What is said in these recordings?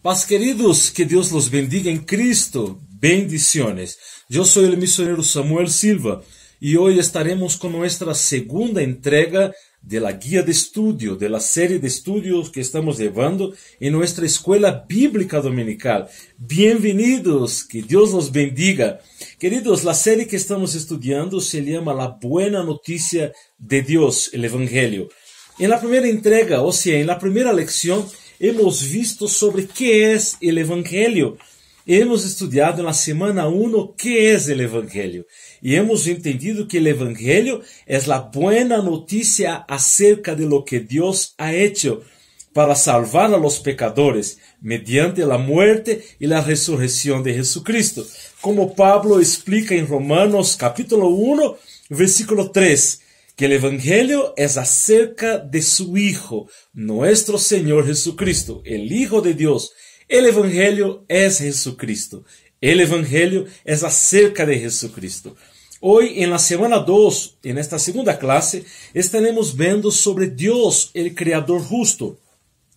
Paz, queridos, que Dios los bendiga en Cristo. Bendiciones. Yo soy el misionero Samuel Silva y hoy estaremos con nuestra segunda entrega de la guía de estudio, de la serie de estudios que estamos llevando en nuestra escuela bíblica dominical. Bienvenidos, que Dios los bendiga. Queridos, la serie que estamos estudiando se llama La Buena Noticia de Dios, el Evangelio. En la primera entrega, o sea, en la primera lección, hemos visto sobre qué es el Evangelio. Hemos estudiado en la semana 1 qué es el Evangelio. Y hemos entendido que el Evangelio es la buena noticia acerca de lo que Dios ha hecho para salvar a los pecadores mediante la muerte y la resurrección de Jesucristo. Como Pablo explica en Romanos capítulo 1, versículo 3. Que el Evangelio es acerca de su Hijo, nuestro Señor Jesucristo, el Hijo de Dios. El Evangelio es Jesucristo. El Evangelio es acerca de Jesucristo. Hoy, en la semana 2, en esta segunda clase, estaremos viendo sobre Dios, el Creador justo.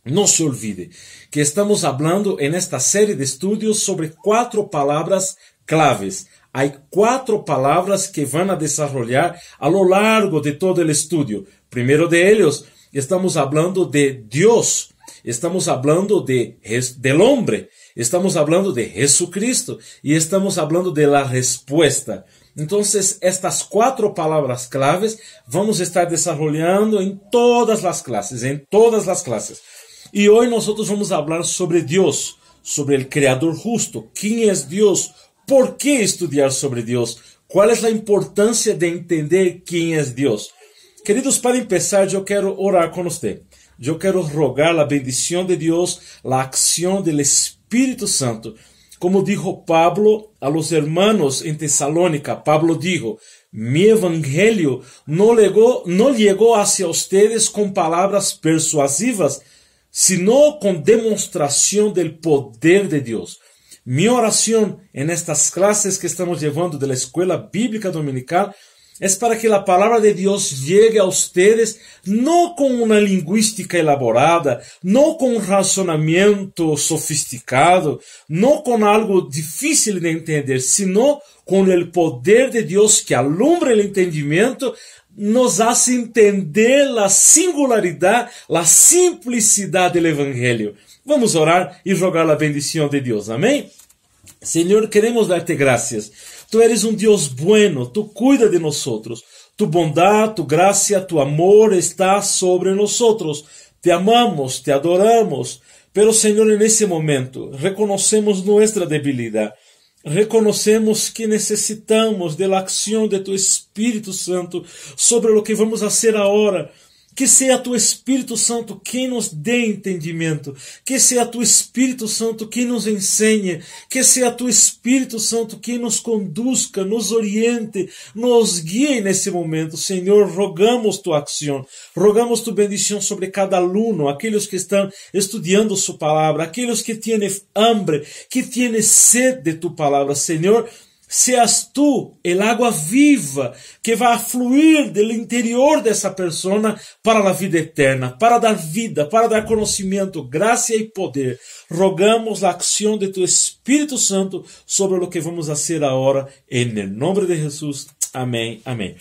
No se olvide que estamos hablando en esta serie de estudios sobre 4 palabras claves. Hay 4 palabras que van a desarrollar a lo largo de todo el estudio. Primero de ellos, estamos hablando de Dios. Estamos hablando del hombre. Estamos hablando de Jesucristo. Y estamos hablando de la respuesta. Entonces, estas 4 palabras claves vamos a estar desarrollando en todas las clases. Y hoy nosotros vamos a hablar sobre Dios, sobre el Creador justo. ¿Quién es Dios? ¿Por qué estudiar sobre Dios? ¿Cuál es la importancia de entender quién es Dios? Queridos, para empezar, yo quiero orar con usted. Yo quiero rogar la bendición de Dios, la acción del Espíritu Santo. Como dijo Pablo a los hermanos en Tesalónica, Pablo dijo, mi evangelio no llegó hacia ustedes con palabras persuasivas, sino con demostración del poder de Dios. Mi oración en estas clases que estamos llevando de la Escuela Bíblica Dominical es para que la palabra de Dios llegue a ustedes no con una lingüística elaborada, no con un razonamiento sofisticado, no con algo difícil de entender, sino con el poder de Dios que alumbra el entendimiento, nos hace entender la singularidad, la simplicidad del Evangelio. Vamos a orar y rogar la bendición de Dios. Amén. Señor, queremos darte gracias. Tú eres un Dios bueno, tú cuidas de nosotros. Tu bondad, tu gracia, tu amor está sobre nosotros. Te amamos, te adoramos. Pero, Señor, en ese momento reconocemos nuestra debilidad. Reconocemos que necesitamos de la acción de tu Espíritu Santo sobre lo que vamos a hacer ahora. Que sea tu Espíritu Santo quem nos dê entendimento. Que sea tu Espíritu Santo quem nos enseñe. Que sea tu Espíritu Santo quem nos conduzca, nos oriente, nos guie nesse momento. Senhor, rogamos tu acción. Rogamos tu bendición sobre cada aluno, aqueles que estão estudiando su palabra, aqueles que tienen hambre, que tienen sed de tu palabra. Senhor, seas tú el agua viva que va a fluir del interior de esa persona para la vida eterna, para dar vida, para dar conocimiento, gracia y poder. Rogamos la acción de tu Espíritu Santo sobre lo que vamos a hacer ahora en el nombre de Jesús. Amén, amén.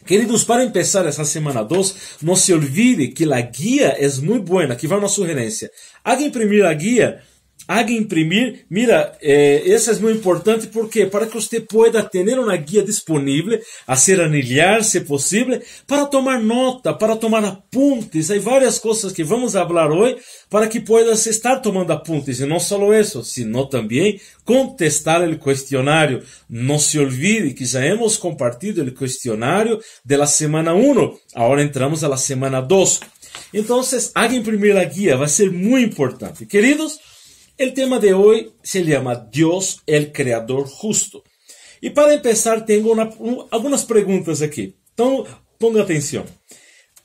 Queridos, para empezar essa semana 2, no se olvide que la guía es muy buena. Aquí va una sugerencia. Haga imprimir la guía. Haga imprimir, mira, eso es muy importante porque para que usted pueda tener una guía disponible, hacer anilhar, si posible, para tomar nota, para tomar apuntes. Hay varias cosas que vamos a hablar hoy para que puedas estar tomando apuntes. Y no solo eso, sino también contestar el cuestionario. No se olvide que ya hemos compartido el cuestionario de la semana 1. Ahora entramos a la semana 2. Entonces, haga imprimir la guía, va a ser muy importante. Queridos, el tema de hoy se llama Dios, el Creador justo. Y para empezar tengo algunas preguntas aquí. Então, ponga atención.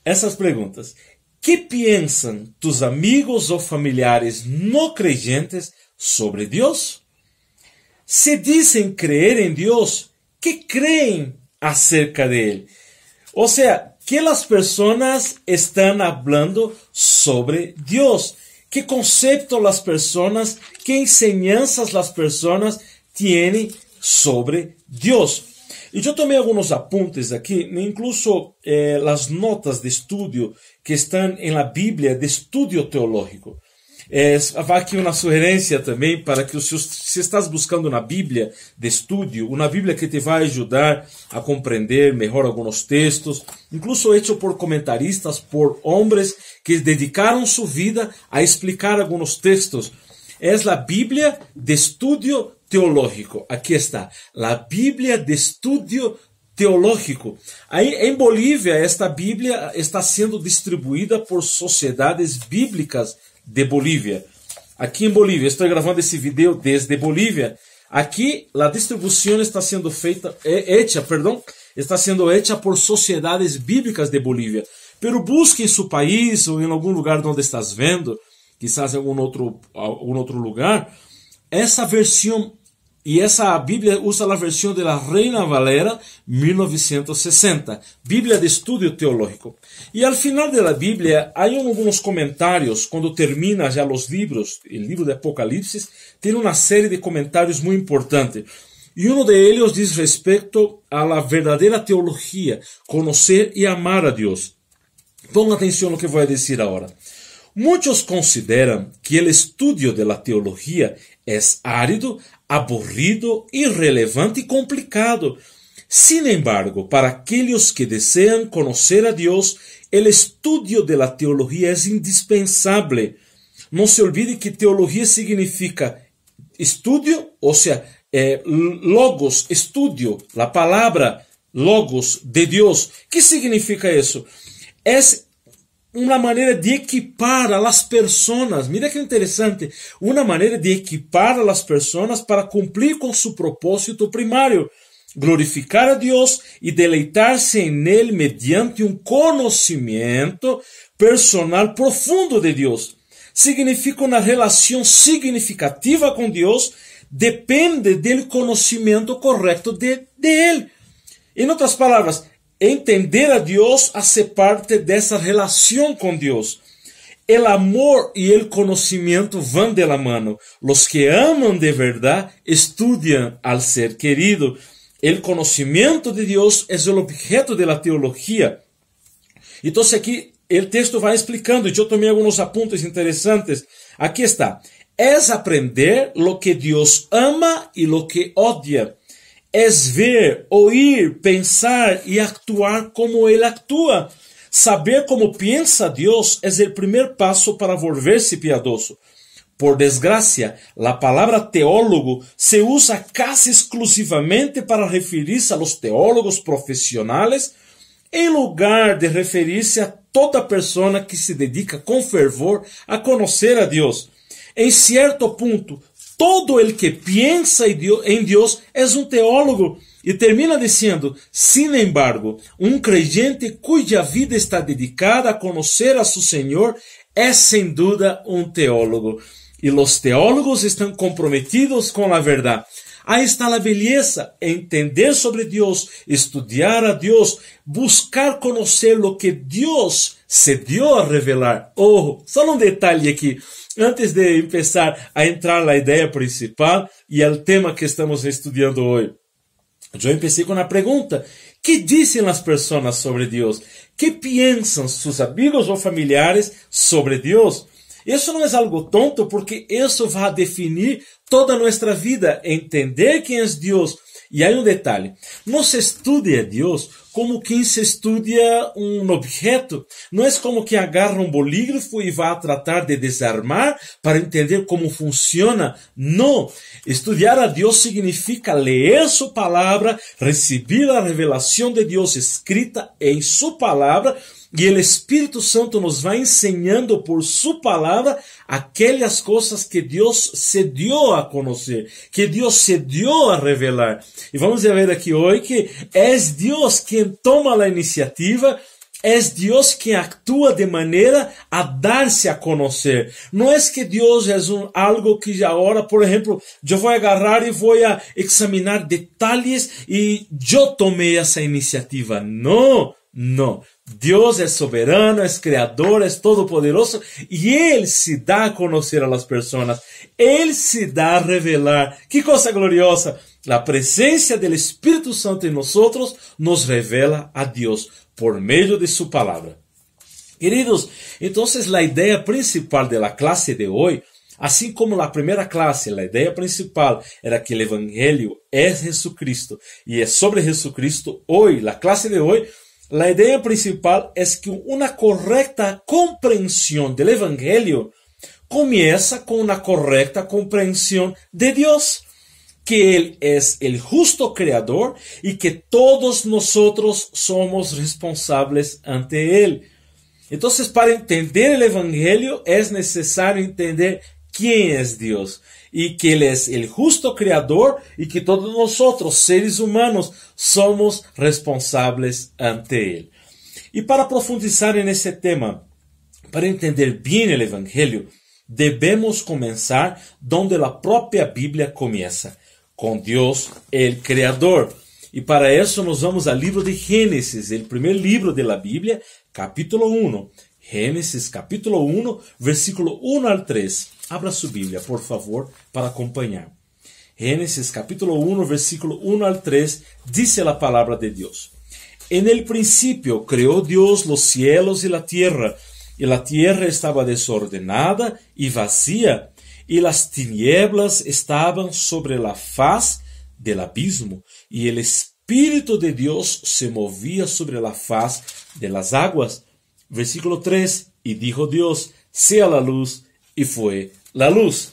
Essas preguntas. ¿Qué piensan tus amigos o familiares no creyentes sobre Dios? Se dicen creer en Dios, ¿qué creen acerca de Él? O sea, ¿qué las personas están hablando sobre Dios? qué concepto las personas, qué enseñanzas las personas tienen sobre Dios. Y yo tomé algunos apuntes aquí, incluso las notas de estudio que están en la Biblia de estudio teológico. Va aqui uma sugerência também para que se estás buscando uma Bíblia de estudo, uma Bíblia que te vai ajudar a compreender melhor alguns textos, incluso hecho por comentaristas, por homens que dedicaram sua vida a explicar alguns textos. É a Bíblia de estudo teológico. Aqui está, a Bíblia de estudo teológico. Aí, em Bolívia, esta Bíblia está sendo distribuída por sociedades bíblicas de Bolívia. Aqui em Bolívia, estou gravando esse vídeo desde Bolívia. Aqui, a distribuição está sendo hecha por sociedades bíblicas de Bolívia. Pero busque em seu país ou em algum lugar onde estás vendo, quizás em algum outro lugar, essa versão. E essa Bíblia usa a versão da Reina Valera 1960, Bíblia de Estudo Teológico. E ao final da Bíblia, há alguns comentários, quando termina já os livros, o livro de Apocalipse, tem uma série de comentários muito importantes. E um deles diz respeito à verdadeira teologia, conhecer e amar a Deus. Ponga atenção no que vou dizer agora. Muitos consideram que o estudo da teologia é árido, aburrido, irrelevante e complicado. Sin embargo, para aqueles que desejam conhecer a Deus, o estudo da teologia é indispensável. Não se olvide que teologia significa estudo, ou seja, logos, estudo, a palavra logos de Deus. Que significa isso? É uma maneira de equipar as pessoas. Mira que interessante. Uma maneira de equipar as pessoas para cumprir com seu propósito primário. Glorificar a Deus e deleitar-se em Ele mediante um conhecimento personal profundo de Deus. Significa uma relação significativa com Deus. Depende do conhecimento correto de Ele. Em outras palavras, entender a Deus hace parte dessa relação com Deus. El amor e el conhecimento vão de la mano. Los que amam de verdade estudiam al ser querido. El conhecimento de Deus é o objeto de la teologia. Então aqui o texto vai explicando, e eu tomei alguns apuntes interessantes. Aqui está. Es aprender lo que Deus ama e lo que odia. Es ver, oír, pensar e actuar como Ele actúa. Saber como piensa Deus é o primeiro passo para volver-se piadoso. Por desgracia, a palavra teólogo se usa casi exclusivamente para referir-se a los teólogos profissionais, em lugar de referir-se a toda pessoa que se dedica com fervor a conhecer a Deus. Em certo ponto, todo el que piensa em Deus é um teólogo. E termina dizendo, sin embargo, um creyente cuja vida está dedicada a conhecer a su Senhor é sem dúvida um teólogo. E os teólogos estão comprometidos com a verdade. Aí está a beleza, entender sobre Deus, estudar a Deus, buscar conhecer o que Deus se deu a revelar. Oh, só um detalhe aqui. Antes de começar a entrar na ideia principal e ao tema que estamos estudando hoje, eu comecei com a pergunta: que dizem as pessoas sobre Deus? Que pensam seus amigos ou familiares sobre Deus? Isso não é algo tonto, porque isso vai definir toda a nossa vida, entender quem é Deus. E aí um detalhe, não se estuda a Deus como quem se estuda um objeto. Não é como que agarra um bolígrafo e vai tratar de desarmar para entender como funciona. Não. Estudar a Deus significa ler sua palavra, receber a revelação de Deus escrita em sua palavra, e o Espírito Santo nos vai ensinando por sua palavra aquelas coisas que Deus se deu a conhecer, que Deus se deu a revelar. E vamos ver aqui hoje que é Deus quem toma a iniciativa, é Deus quem atua de maneira a dar-se a conhecer. Não é que Deus é algo que agora, por exemplo, eu vou agarrar e vou examinar detalhes e eu tomei essa iniciativa. Não. No. Dios es soberano, es creador, es todopoderoso y Él se da a conocer a las personas. Él se da a revelar. ¡Qué cosa gloriosa! La presencia del Espíritu Santo en nosotros nos revela a Dios por medio de su palabra. Queridos, entonces la idea principal de la clase de hoy, así como la primera clase, la idea principal era que el Evangelio es Jesucristo y es sobre Jesucristo. Hoy, la clase de hoy, la idea principal es que una correcta comprensión del Evangelio comienza con una correcta comprensión de Dios, que Él es el justo creador y que todos nosotros somos responsables ante Él. Entonces, para entender el Evangelio es necesario entender quién es Dios y que Él es el justo creador y que todos nosotros, seres humanos, somos responsables ante Él. Y para profundizar en ese tema, para entender bien el Evangelio, debemos comenzar donde la propia Biblia comienza, con Dios el Creador. Y para eso nos vamos al libro de Génesis, el primer libro de la Biblia, capítulo 1. Génesis capítulo 1, versículo 1 al 3. Abra su Biblia, por favor, para acompañar. Génesis capítulo 1, versículo 1 al 3, dice la palabra de Dios. En el principio creó Dios los cielos y la tierra estaba desordenada y vacía, y las tinieblas estaban sobre la faz del abismo, y el Espíritu de Dios se movía sobre la faz de las aguas. Versículo 3, y dijo Dios, sea la luz, y fue la luz.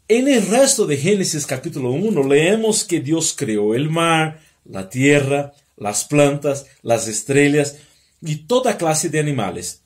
En el resto de Génesis capítulo 1 leemos que Dios creó el mar, la tierra, las plantas, las estrellas y toda clase de animales.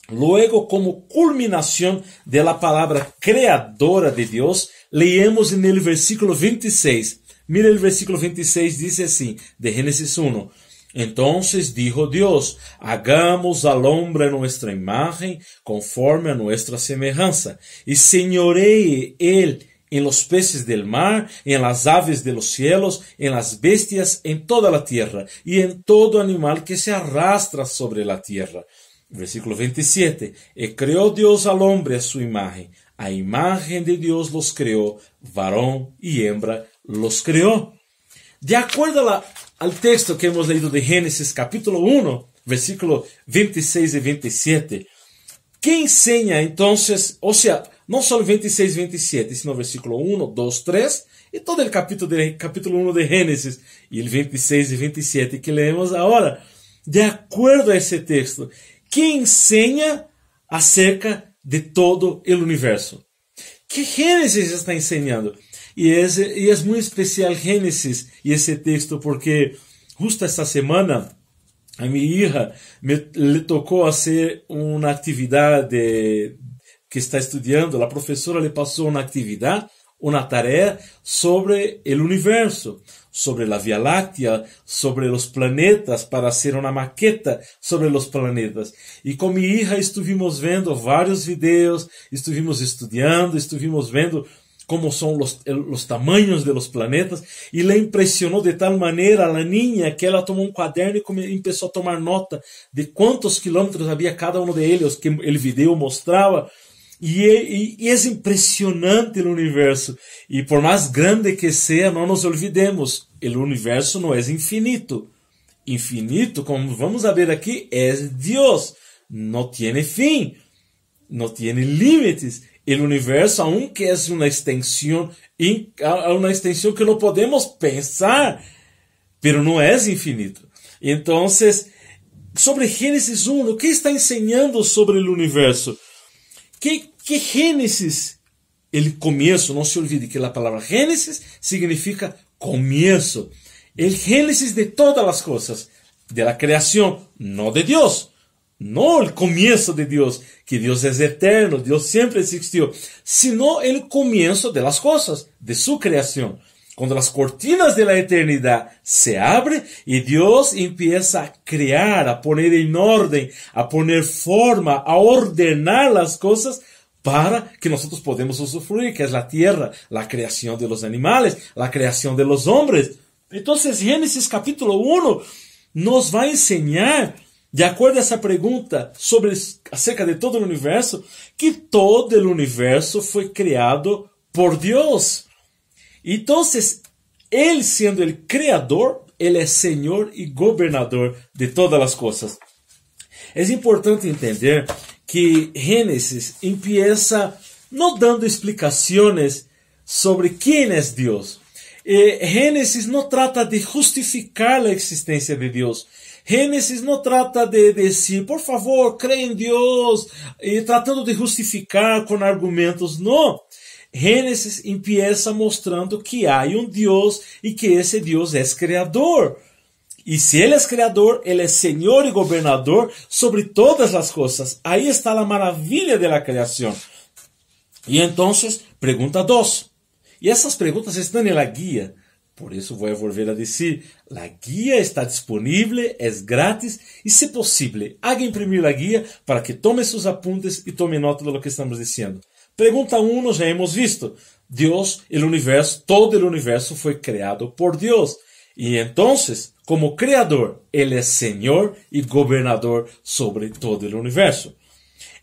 Luego, como culminación de la palabra creadora de Dios, leemos en el versículo 26. Mira el versículo 26, dice así, de Génesis 1. Entonces dijo Dios, hagamos al hombre a nuestra imagen, conforme a nuestra semejanza, y señoree él en los peces del mar, en las aves de los cielos, en las bestias, en toda la tierra, y en todo animal que se arrastra sobre la tierra. Versículo 27. Y creó Dios al hombre a su imagen. A imagen de Dios los creó, varón y hembra los creó. De acuerdo al texto que hemos leído de Génesis capítulo 1, versículo 26 y 27, ¿qué enseña entonces? O sea, no solo 26 y 27, sino versículo 1, 2, 3, y todo el capítulo 1 de Génesis, y el 26 y 27 que leemos ahora. De acuerdo a ese texto, ¿qué enseña acerca de todo el universo? ¿Qué Génesis está enseñando? Y es muy especial Génesis y ese texto porque justo esta semana a mi hija le tocó hacer una actividad que está estudiando. La profesora le pasó una actividad, una tarea sobre el universo, sobre la Vía Láctea, sobre los planetas, para hacer una maqueta sobre los planetas. Y con mi hija estuvimos viendo varios videos, estuvimos estudiando, estuvimos viendo cómo son los tamaños de los planetas, y le impresionó de tal manera a la niña que ella tomó un cuaderno y empezó a tomar nota de cuántos kilómetros había cada uno de ellos que el video mostraba. Y es impresionante el universo. Y por más grande que sea, no nos olvidemos, el universo no es infinito. Infinito, como vamos a ver aquí, es Dios. No tiene fin, no tiene límites. El universo, aunque es una extensión que no podemos pensar, pero no es infinito. Entonces, sobre Génesis 1, ¿qué está enseñando sobre el universo? ¿Qué Génesis? El comienzo, no se olvide que la palabra Génesis significa comienzo. El Génesis de todas las cosas, de la creación, no de Dios. No el comienzo de Dios, que Dios es eterno, Dios siempre existió, sino el comienzo de las cosas, de su creación. Cuando las cortinas de la eternidad se abren y Dios empieza a crear, a poner en orden, a poner forma, a ordenar las cosas para que nosotros podamos usufruir, que es la tierra, la creación de los animales, la creación de los hombres. Entonces Génesis capítulo 1 nos vai ensinar, de acordo a essa pergunta acerca de todo o universo, que todo o universo foi criado por Deus. Então, Ele sendo o Criador, Ele é Senhor e Governador de todas as coisas. É importante entender que Gênesis empieza não dando explicações sobre quem é Deus. Gênesis não trata de justificar a existência de Deus. Gênesis não trata de dizer, por favor, creia em Deus, e tratando de justificar com argumentos. Não. Gênesis empieza mostrando que há um Deus e que esse Deus é criador. E se Ele é criador, Ele é Senhor e governador sobre todas as coisas. Aí está a maravilha da criação. E então, pergunta 2. E essas perguntas estão na guia. Por isso vou volver a dizer, a guia está disponível, é grátis e, se possível, haga imprimir a guia para que tome seus apuntes e tome nota de lo que estamos dizendo. Pergunta 1, nós já hemos visto. Deus, o universo, todo o universo foi criado por Deus. E então, como Criador, Ele é Senhor e Governador sobre todo o universo.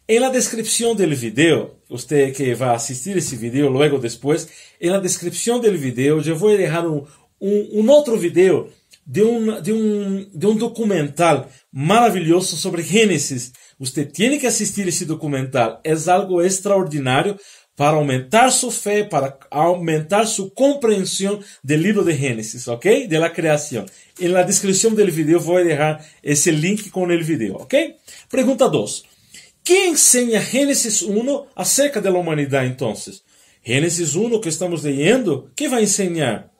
En la descripción del video, usted que va a asistir ese video luego después, en la descripción del video yo voy a dejar un otro video de un documental maravilloso sobre Génesis. Usted tiene que asistir ese documental. Es algo extraordinario para aumentar su fe, para aumentar su comprensión del libro de Génesis, ¿ok? De la creación. En la descripción del video voy a dejar ese link con el video, ¿ok? Pregunta 2. ¿Qué enseña Génesis 1 acerca de la humanidad entonces? Génesis 1 que estamos leyendo, ¿qué va a enseñar?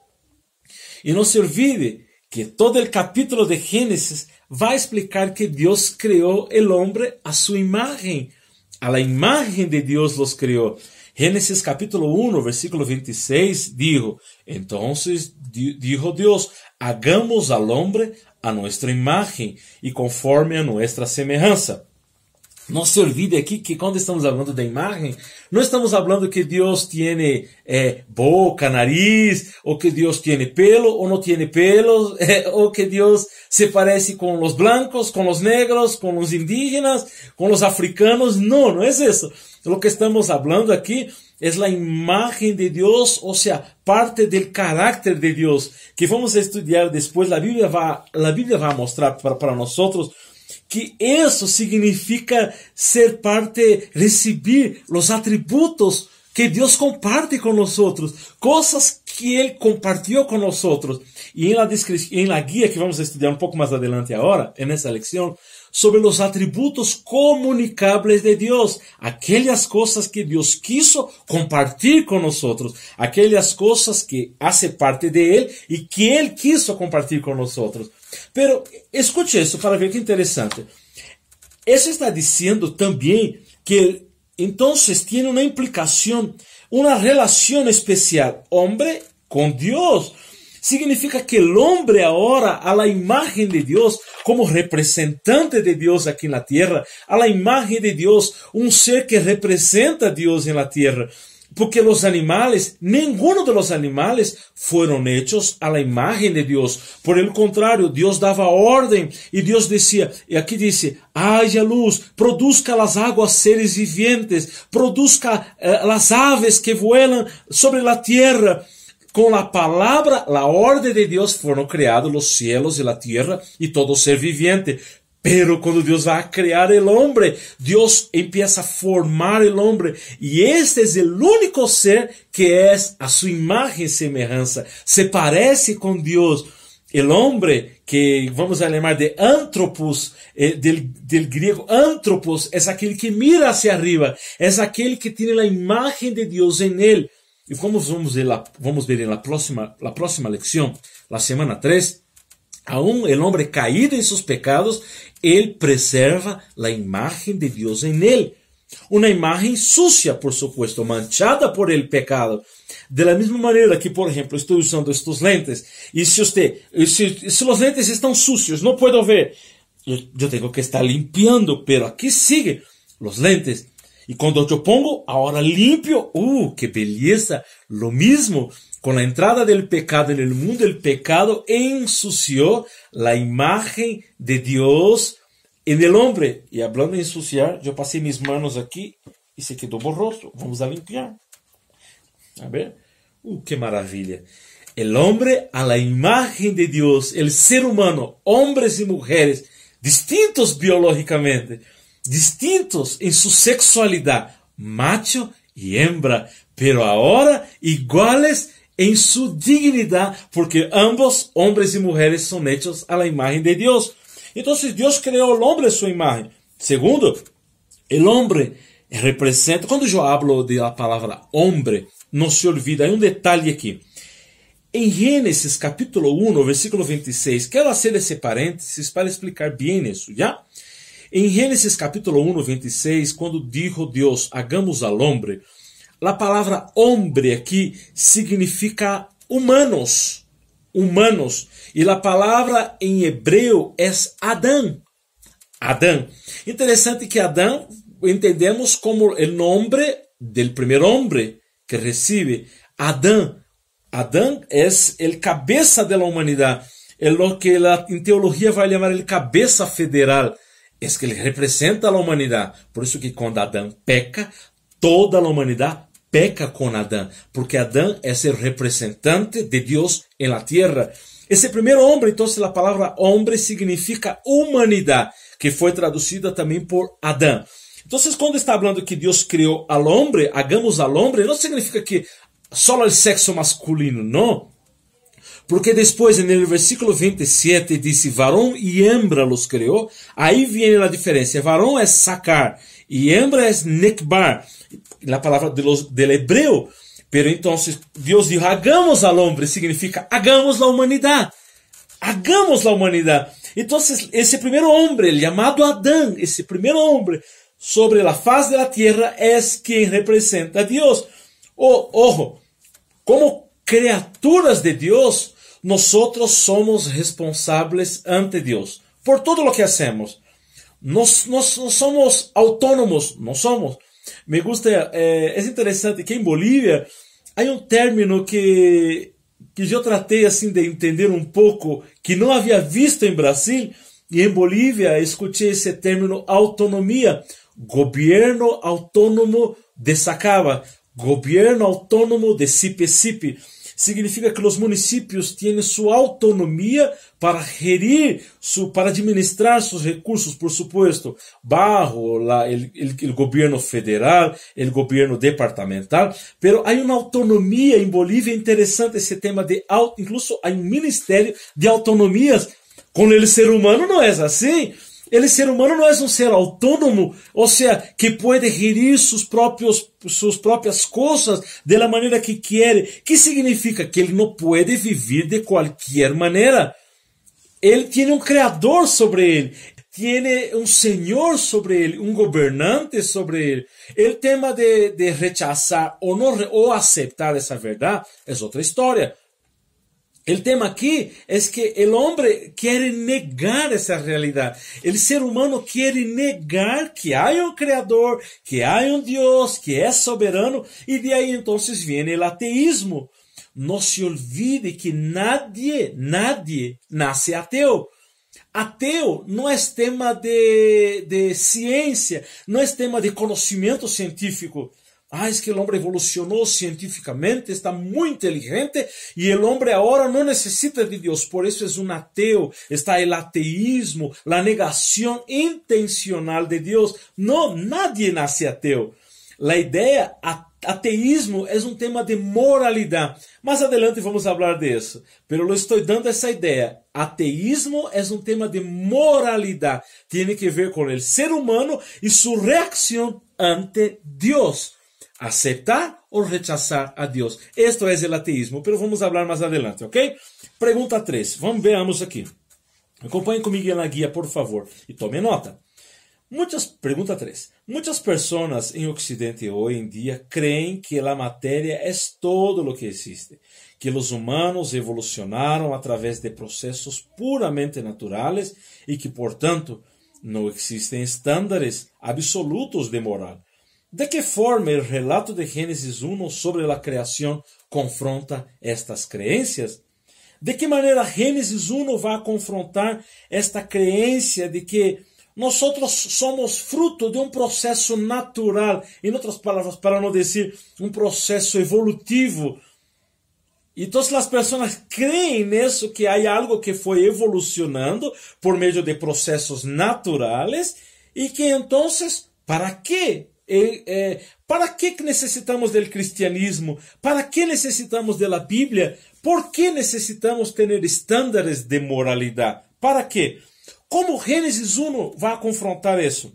Y no se olvide que todo el capítulo de Génesis va a explicar que Dios creó el hombre a su imagen. A la imagen de Dios los creó. Génesis capítulo 1, versículo 26 dijo, entonces dijo Dios, hagamos al hombre a nuestra imagen y conforme a nuestra semejanza. Não se olvide aqui que quando estamos falando da imagem, não estamos falando que Deus tem boca, nariz, ou que Deus tem pelo ou não tem pelo, ou que Deus se parece com os blancos, com os negros, com os indígenas, com os africanos. Não, não é isso. O que estamos falando aqui é a imagem de Deus, ou seja, parte do caráter de Deus, que vamos estudar depois. A Bíblia vai mostrar para nós que isso significa ser parte, receber os atributos que Deus comparte com nós, coisas que Ele compartilhou com nós. E em la guia que vamos estudar um pouco mais adelante agora, nessa leção, sobre os atributos comunicáveis de Deus, aquelas coisas que Deus quiso compartilhar com nós, aquelas coisas que fazem parte de Ele e que Ele quiso compartilhar com nós. Pero escute isso para ver que interessante. Isso está dizendo também que então tem uma implicação, uma relação especial, homem com Deus. Significa que o homem agora, a la imagen de Deus, como representante de Deus aqui na terra, a la imagen de Deus, um ser que representa a Deus na terra. Porque os animales, ninguno de los animales fueron hechos a la imagen de Dios. Por el contrario, Dios daba orden y Dios decía, y aquí dice, haya luz, produzca las aguas seres vivientes, produzca las aves que vuelan sobre la tierra. Con la palabra, la orden de Dios fueron creados los cielos y la tierra y todo ser viviente. Pero quando Deus vai criar o homem, Deus empieza a formar o homem. E este é o único ser que é a sua imagem e semelhança. Se parece com Deus. O homem, que vamos chamar de antropos, del griego antropos, é aquele que mira hacia arriba. É aquele que tem a imagem de Deus em ele. E como vamos ver na próxima leção, na semana 3, aún el hombre caído en sus pecados, él preserva la imagen de Dios en él. Una imagen sucia, por supuesto, manchada por el pecado. De la misma manera que, por ejemplo, estoy usando estos lentes. Y si los lentes están sucios, no puedo ver. Yo tengo que estar limpiando, pero aquí sigue los lentes. Y cuando yo pongo ahora limpio, qué belleza. Lo mismo, con la entrada del pecado en el mundo, el pecado ensució la imagen de Dios en el hombre. Y hablando de ensuciar, yo pasé mis manos aquí y se quedó borroso. Vamos a limpiar. A ver. Qué maravilla. El hombre a la imagen de Dios, el ser humano, hombres y mujeres, distintos biológicamente, distintos en su sexualidad, macho y hembra, pero ahora iguales en su dignidad, porque ambos, hombres y mujeres, son hechos a la imagen de Dios. Entonces Dios creó al hombre a su imagen. Segundo, el hombre representa, cuando yo hablo de la palabra hombre, no se olvida, hay un detalle aquí. En Génesis capítulo 1, versículo 26, quiero hacer ese paréntesis para explicar bien eso, ¿ya? En Génesis capítulo 1, 26, cuando dijo Dios, hagamos al hombre, la palabra hombre aquí significa humanos, humanos. Y la palabra en hebreo es Adán. Adán. Interesante que Adán entendemos como el nombre del primer hombre que recibe. Adán. Adán es el cabeza de la humanidad. Es lo que en teología va a llamar el cabeza federal. Es que él representa a la humanidad. Por eso que cuando Adán peca, toda la humanidad peca con Adán. Porque Adán es el representante de Dios en la tierra. Ese primer hombre, entonces la palabra hombre significa humanidad, que fue traducida también por Adán. Entonces cuando está hablando que Dios creó al hombre, hagamos al hombre, no significa que solo el sexo masculino, no. Porque después en el versículo 27 dice, varón y hembra los creó. Ahí viene la diferencia. Varón es sacar y hembra es nekbar, la palabra del hebreo. Pero entonces Dios dijo, hagamos al hombre, significa hagamos la humanidad. Hagamos la humanidad. Entonces ese primer hombre, el llamado Adán, ese primer hombre sobre la faz de la tierra es quien representa a Dios. Ojo, como criaturas de Dios, nosotros somos responsables ante Dios por todo lo que hacemos. No somos autónomos, no somos. Me gusta, es interesante que en Bolivia hay un término que yo traté así de entender un poco, que no había visto en Brasil, y en Bolivia escuché ese término autonomía, gobierno autónomo de Sacaba, gobierno autónomo de Sipe-Sipe. Significa que los municipios tienen su autonomía para gerir, para administrar sus recursos, por supuesto, bajo el gobierno federal, el gobierno departamental. Pero hay una autonomía en Bolivia interesante, ese tema de incluso hay un ministerio de autonomías. Con el ser humano no es así. El ser humano no es un ser autónomo, o sea, que puede gerir sus propias cosas de la manera que quiere. ¿Qué significa? Que él no puede vivir de cualquier manera. Él tiene un creador sobre él, tiene un señor sobre él, un gobernante sobre él. El tema de rechazar o aceptar esa verdad es otra historia. El tema aquí es que el hombre quiere negar esa realidad. El ser humano quiere negar que hay un creador, que hay un Dios, que es soberano, y de ahí entonces viene el ateísmo. No se olvide que nadie nace ateo. Ateo no es tema de ciencia, no es tema de conocimiento científico. Es que el hombre evolucionó científicamente, está muy inteligente y el hombre ahora no necesita de Dios, por eso es un ateo. Está el ateísmo, la negación intencional de Dios. No, nadie nace ateo. La idea, ateísmo es un tema de moralidad. Más adelante vamos a hablar de eso, pero lo estoy dando esa idea. Ateísmo es un tema de moralidad. Tiene que ver con el ser humano y su reacción ante Dios. Aceptar o rechazar a Dios. Esto es el ateísmo, pero vamos a hablar más adelante, ¿ok? Pregunta 3. Veamos aquí. Acompanhe comigo en la guía, por favor, y tome nota. Pregunta 3. Muchas personas en Occidente hoy en día creen que la materia es todo lo que existe, que los humanos evolucionaron a través de procesos puramente naturales y que, por tanto, no existen estándares absolutos de moral. ¿De qué forma el relato de Génesis 1 sobre la creación confronta estas creencias? ¿De qué manera Génesis 1 va a confrontar esta creencia de que nosotros somos fruto de un proceso natural? En otras palabras, para no decir un proceso evolutivo. Y entonces las personas creen en eso, que hay algo que fue evolucionando por medio de procesos naturales y que entonces, ¿para qué? ¿Para qué necesitamos del cristianismo? ¿Para qué necesitamos de la Biblia? ¿Por qué necesitamos tener estándares de moralidad? ¿Para qué? ¿Cómo Génesis 1 va a confrontar eso?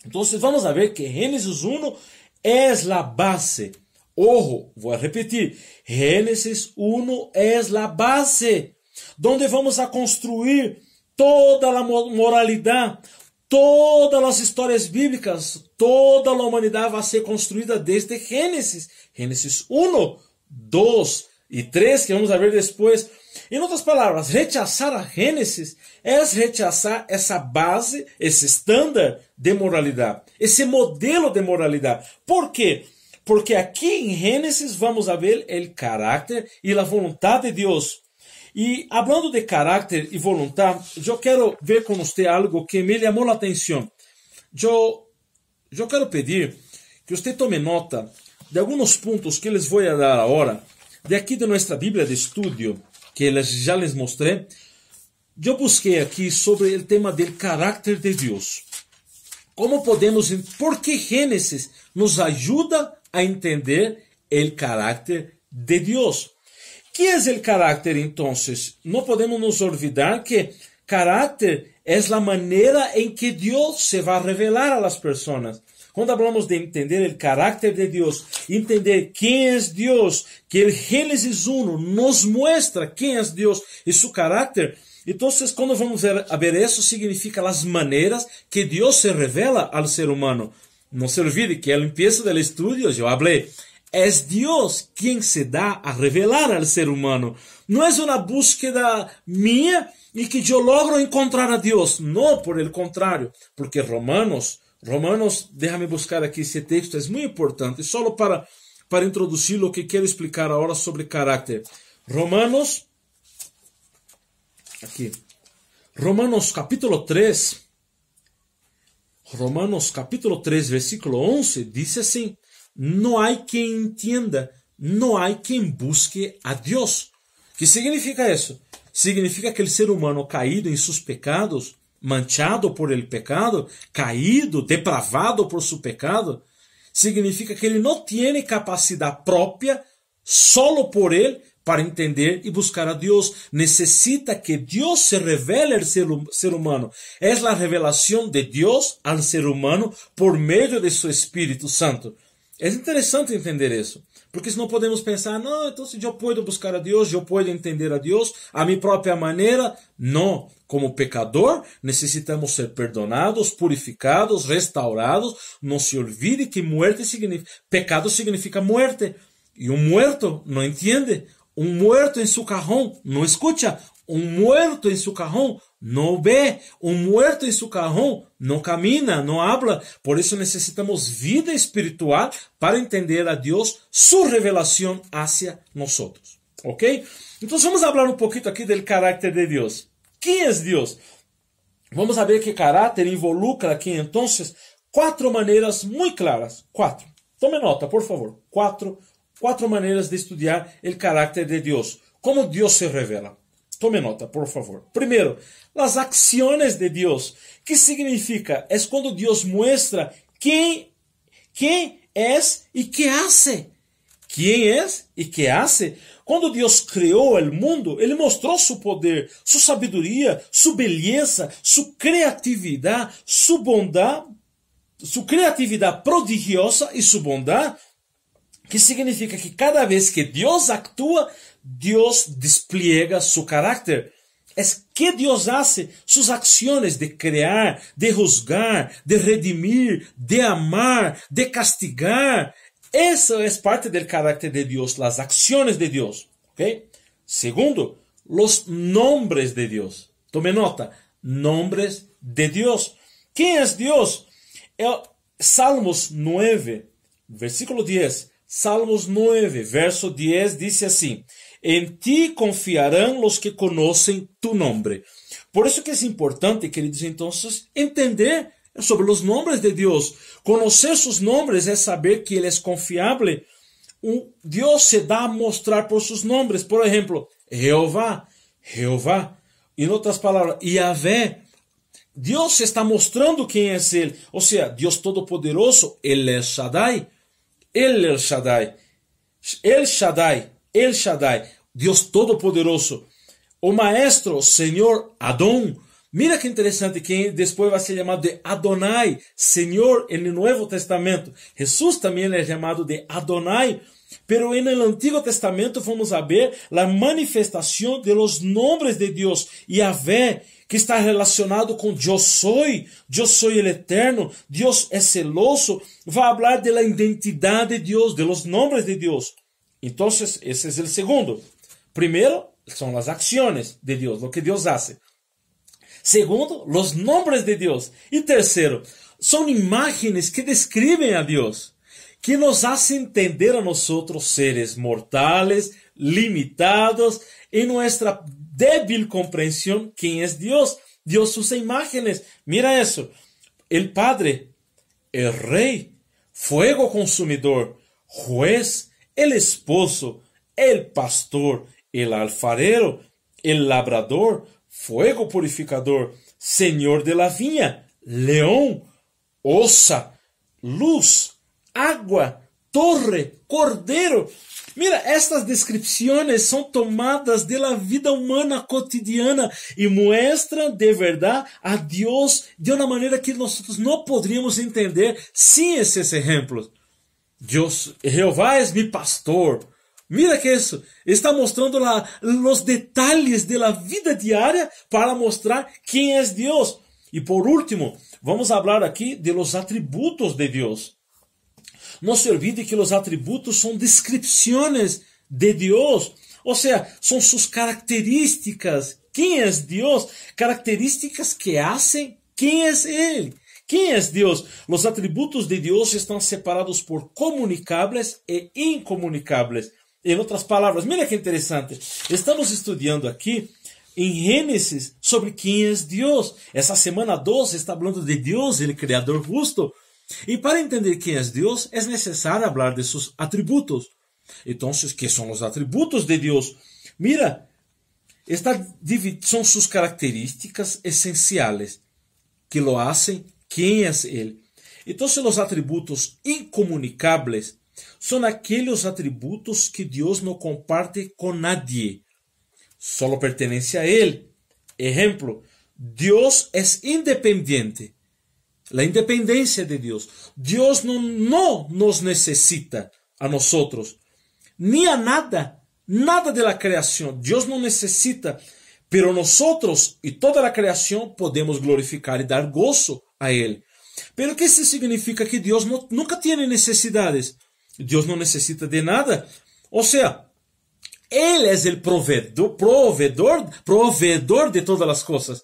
Entonces vamos a ver que Génesis 1 es la base. Ojo, voy a repetir, Génesis 1 es la base, donde vamos a construir toda la moralidad, todas las historias bíblicas, toda la humanidad va a ser construida desde Génesis. Génesis 1, 2 y 3, que vamos a ver después. En otras palabras, rechazar a Génesis es rechazar esa base, ese estándar de moralidad, ese modelo de moralidad. ¿Por qué? Porque aquí en Génesis vamos a ver el carácter y la voluntad de Dios. Y hablando de carácter y voluntad, yo quiero ver con usted algo que me llamó la atención. Yo quiero pedir que usted tome nota de algunos puntos que les voy a dar ahora, de aquí de nuestra Biblia de estudio, que ya les mostré. Yo busqué aquí sobre el tema del carácter de Dios. ¿Cómo podemos, por qué Génesis nos ayuda a entender el carácter de Dios? ¿Qué es el carácter entonces? No podemos nos olvidar que carácter es la manera en que Dios se va a revelar a las personas. Cuando hablamos de entender el carácter de Dios, entender quién es Dios, que el Génesis 1 nos muestra quién es Dios y su carácter. Entonces, cuando vamos a ver eso, significa las maneras que Dios se revela al ser humano. No se olvide que al empiezo del estudio yo hablé. Es Dios quien se da a revelar al ser humano. No es una búsqueda mía y que yo logro encontrar a Dios. No, por el contrario. Porque Romanos, déjame buscar aquí ese texto, es muy importante. Solo para introducir lo que quiero explicar ahora sobre carácter. Romanos capítulo 3. Romanos capítulo 3, versículo 11, dice así: no hay quien entienda, no hay quien busque a Dios. ¿Qué significa eso? Significa que el ser humano caído en sus pecados, manchado por el pecado, caído, depravado por su pecado, significa que él no tiene capacidad propia, solo por él, para entender y buscar a Dios. Necesita que Dios se revele al ser humano. Es la revelación de Dios al ser humano por medio de su Espíritu Santo. Es interesante entender eso, porque no podemos pensar, no, entonces yo puedo buscar a Dios, yo puedo entender a Dios a mi propia manera. No, como pecador necesitamos ser perdonados, purificados, restaurados. No se olvide que pecado significa muerte, y un muerto no entiende. Un muerto en su cajón no escucha. Un muerto en su cajón no ve. Un muerto en su cajón no camina, no habla. Por eso necesitamos vida espiritual para entender a Dios, su revelación hacia nosotros. ¿Ok? Entonces vamos a hablar un poquito aquí del carácter de Dios. ¿Quién es Dios? Vamos a ver que carácter involucra aquí entonces 4 maneras muy claras. 4. Tome nota, por favor. 4 maneiras de estudar o carácter de Deus. Como Deus se revela. Tome nota, por favor. Primeiro, as acciones de Deus. Que significa? É quando Deus muestra quem é e que hace. Quem é e que hace. Quando Deus criou o mundo, Ele mostrou seu poder, sua sabedoria, sua beleza, sua criatividade, sua bondade, sua criatividade prodigiosa e sua bondade. Que significa que cada vez que Deus actúa, Deus despliega su carácter. Es que Dios hace sus acciones de crear, de juzgar, de redimir, de amar, de castigar. Eso es parte del carácter de Dios, las acciones de Dios. ¿Okay? Segundo, los nombres de Dios. Tome nota, nombres de Dios. ¿Quién es Dios? Salmos 9, versículo 10. Salmos 9, verso 10 dice así: En ti confiarán los que conocen tu nombre. Por eso que es importante, queridos, entonces, entender sobre los nombres de Dios. Conocer sus nombres es saber que Él es confiable. Dios se da a mostrar por sus nombres. Por ejemplo, Jehová, Jehová. En otras palabras, Yahvé. Dios está mostrando quién es Él. O sea, Dios Todopoderoso, El Shaddai. El Shaddai. El Shaddai. El Shaddai. Dios Todopoderoso. O Maestro, Señor Adón. Mira que interesante que después va a ser llamado de Adonai, Señor en el Nuevo Testamento. Jesús también es llamado de Adonai. Pero en el Antiguo Testamento vamos a ver la manifestación de los nombres de Dios. Yahvé, que está relacionado con yo soy el Eterno, Dios es celoso. Va a hablar de la identidad de Dios, de los nombres de Dios. Entonces, ese es el segundo. Primero, son las acciones de Dios, lo que Dios hace. Segundo, los nombres de Dios. Y tercero, son imágenes que describen a Dios, que nos hacen entender a nosotros, seres mortales, limitados, en nuestra débil comprensión, quién es Dios. Dios usa imágenes. Mira eso. El Padre, el Rey, fuego consumidor, juez, el esposo, el pastor, el alfarero, el labrador, fuego purificador, Señor de la viña, león, osa, luz, agua, torre, cordero. Mira, estas descripciones son tomadas de la vida humana cotidiana y muestran de verdad a Dios de una manera que nosotros no podríamos entender sin esos ejemplos. Dios, Jehová es mi pastor. Mira que eso está mostrando los detalles de la vida diaria para mostrar quién es Dios. Y por último, vamos a hablar aquí de los atributos de Dios. No se olvide que los atributos son descripciones de Dios. O sea, son sus características. ¿Quién es Dios? Características que hacen quién es Él. ¿Quién es Dios? Los atributos de Dios están separados por comunicables e incomunicables. En otras palabras, mira que interesante. Estamos estudiando aquí en Génesis sobre quién es Dios. Esa semana 2 está hablando de Dios, el Creador justo. Y para entender quién es Dios, es necesario hablar de sus atributos. Entonces, ¿qué son los atributos de Dios? Mira, son sus características esenciales que lo hacen quién es Él. Entonces, los atributos incomunicables son aquellos atributos que Dios no comparte con nadie. Solo pertenece a Él. Ejemplo, Dios es independiente. La independencia de Dios. Dios no nos necesita a nosotros, ni a nada, nada de la creación. Dios no necesita, pero nosotros y toda la creación podemos glorificar y dar gozo a Él. Pero ¿qué significa? Que Dios nunca tiene necesidades. Dios no necesita de nada. O sea, Él es el proveedor de todas las cosas.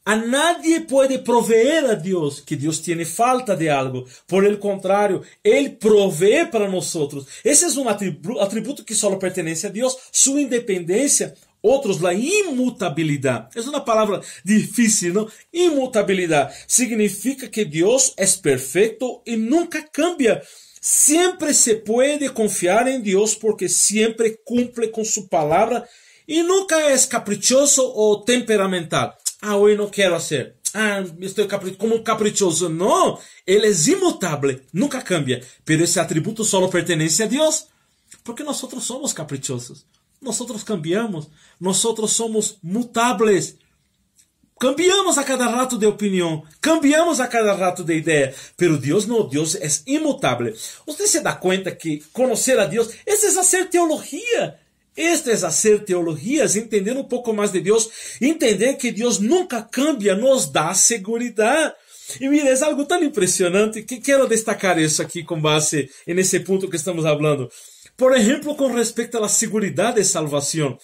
A nadie puede proveer a Dios, que Dios tiene falta de algo. Por el contrario, Él provee para nosotros. Ese es un atributo que solo pertenece a Dios, su independencia. Otros, la inmutabilidad. Es una palabra difícil, ¿no? Inmutabilidad significa que Dios es perfecto y nunca cambia. Siempre se puede confiar en Dios porque siempre cumple con su palabra y nunca es caprichoso o temperamental. Hoy no quiero hacer. Estoy como caprichoso. No, Él es inmutable, nunca cambia. Pero ese atributo solo pertenece a Dios. Porque nosotros somos caprichosos. Nosotros cambiamos. Nosotros somos mutables. Cambiamos a cada rato de opinión. Cambiamos a cada rato de idea. Pero Dios no, Dios es inmutable. Usted se da cuenta que conocer a Dios, eso es hacer teología. Esto es hacer teología, es entender un poco más de Dios, entender que Dios nunca cambia, nos da seguridad. Y mira, es algo tan impresionante que quiero destacar eso aquí con base en ese punto que estamos hablando. Por ejemplo, con respecto a la seguridad de salvación.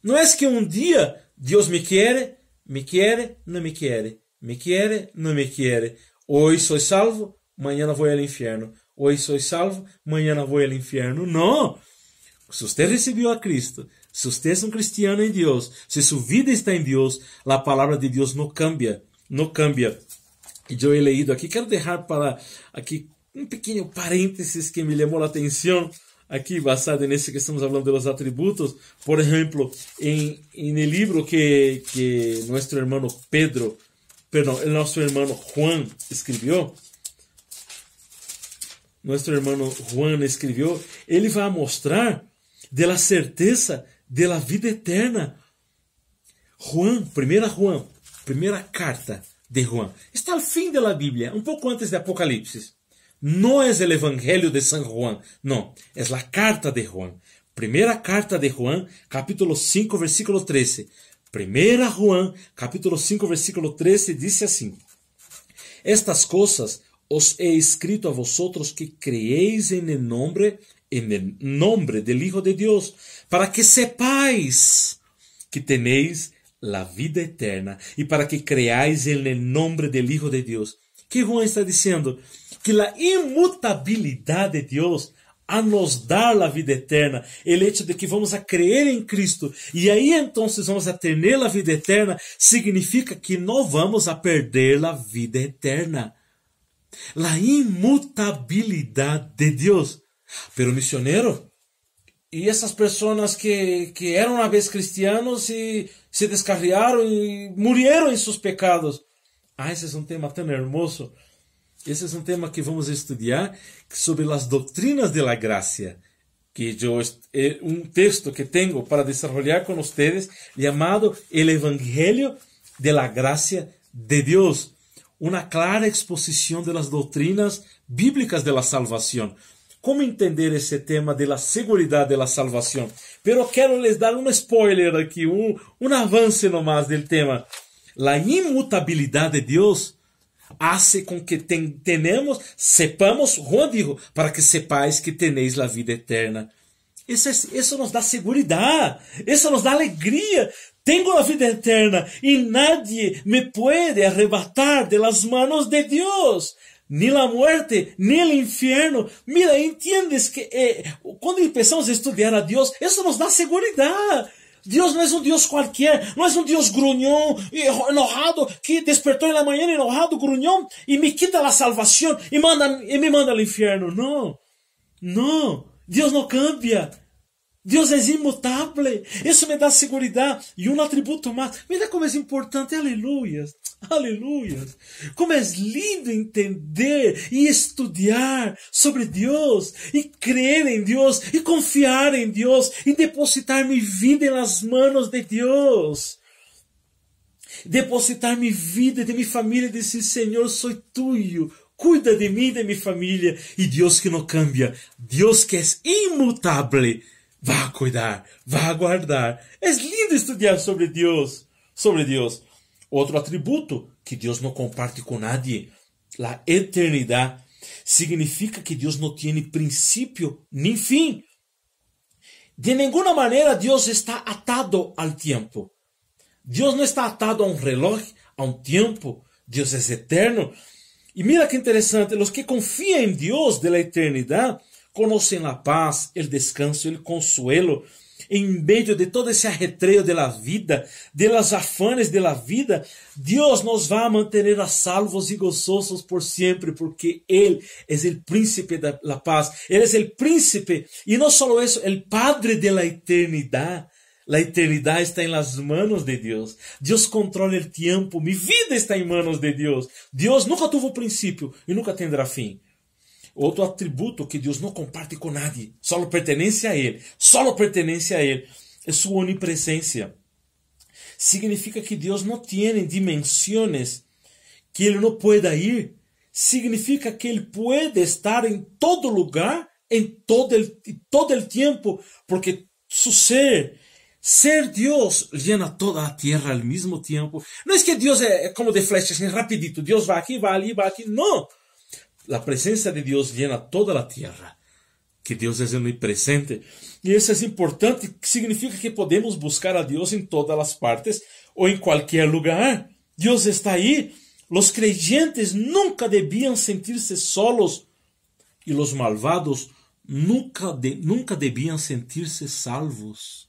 No es que un día Dios me quiere, no me quiere, me quiere, no me quiere. Hoy soy salvo, mañana voy al infierno. Hoy soy salvo, mañana voy al infierno. No. Si usted recibió a Cristo, si usted es un cristiano en Dios, si su vida está en Dios, la palabra de Dios no cambia. No cambia. Y yo he leído aquí, quiero dejar para aquí un pequeño paréntesis que me llamó la atención. Aquí basado en ese que estamos hablando de los atributos. Por ejemplo, en el libro que nuestro hermano nuestro hermano Juan escribió. Nuestro hermano Juan escribió. Él va a mostrar de la certeza de la vida eterna. Primera carta de Juan. Está al fin de la Biblia, un poco antes de Apocalipsis. No es el Evangelio de San Juan, no, es la carta de Juan. Primera carta de Juan, capítulo 5, versículo 13. Primera Juan, capítulo 5, versículo 13, dice así. Estas cosas os he escrito a vosotros que creéis en el nombre del Hijo de Dios, para que sepáis que tenéis la vida eterna y para que creáis en el nombre del Hijo de Dios. ¿Qué Juan está diciendo? Que la inmutabilidad de Dios a nos dar la vida eterna, el hecho de que vamos a creer en Cristo y ahí entonces vamos a tener la vida eterna, significa que no vamos a perder la vida eterna. La inmutabilidad de Dios. Pero misionero, y esas personas que eran una vez cristianos y se descarriaron y murieron en sus pecados. Ese es un tema tan hermoso. Ese es un tema que vamos a estudiar sobre las doctrinas de la gracia. Que un texto que tengo para desarrollar con ustedes llamado El Evangelio de la Gracia de Dios. Una clara exposición de las doctrinas bíblicas de la salvación. ¿Cómo entender ese tema de la seguridad de la salvación? Pero quiero les dar un spoiler aquí, un avance nomás del tema. La inmutabilidad de Dios hace con que sepamos, Juan dijo, para que sepáis que tenéis la vida eterna. Eso nos da seguridad, eso nos da alegría. Tengo la vida eterna y nadie me puede arrebatar de las manos de Dios. Ni la muerte, ni el infierno. Mira, entiendes que cuando empezamos a estudiar a Dios, eso nos da seguridad. Dios no es un Dios cualquiera, no es un Dios gruñón, enojado, que despertó en la mañana enojado, gruñón, y me quita la salvación y me manda al infierno. No, Dios no cambia. Dios es inmutable. Eso me da seguridad. Y un atributo más. Mira cómo es importante. Aleluyas. Aleluyas. Cómo es lindo entender y estudiar sobre Dios. Y creer en Dios. Y confiar en Dios. Y depositar mi vida en las manos de Dios. Depositar mi vida, de mi familia. Y decir, Señor, soy tuyo. Cuida de mí y de mi familia. Y Dios que no cambia. Dios que es inmutable. Va a cuidar, va a guardar. Es lindo estudiar sobre Dios. Otro atributo que Dios no comparte con nadie. La eternidad. Significa que Dios no tiene principio ni fin. De ninguna manera Dios está atado al tiempo. Dios no está atado a un reloj, a un tiempo. Dios es eterno. Y mira qué interesante. Los que confían en Dios de la eternidad conocen la paz, el descanso, el consuelo, en medio de todo ese ajetreo de la vida, de los afanes de la vida. Dios nos va a mantener a salvos y gozosos por siempre, porque Él es el príncipe de la paz. Él es el príncipe, y no solo eso, el Padre de la eternidad. La eternidad está en las manos de Dios. Dios controla el tiempo. Mi vida está en manos de Dios. Dios nunca tuvo principio y nunca tendrá fin. Otro atributo que Dios no comparte con nadie, solo pertenece a Él, es su omnipresencia. Significa que Dios no tiene dimensiones que Él no pueda ir. Significa que Él puede estar en todo lugar, en todo el tiempo, porque su ser Dios llena toda la tierra al mismo tiempo. No es que Dios es como de flecha, así rapidito, Dios va aquí, va allí, va aquí, no. La presencia de Dios llena toda la tierra, que Dios es omnipresente. Y eso es importante, significa que podemos buscar a Dios en todas las partes o en cualquier lugar. Dios está ahí. Los creyentes nunca debían sentirse solos y los malvados nunca debían sentirse salvos.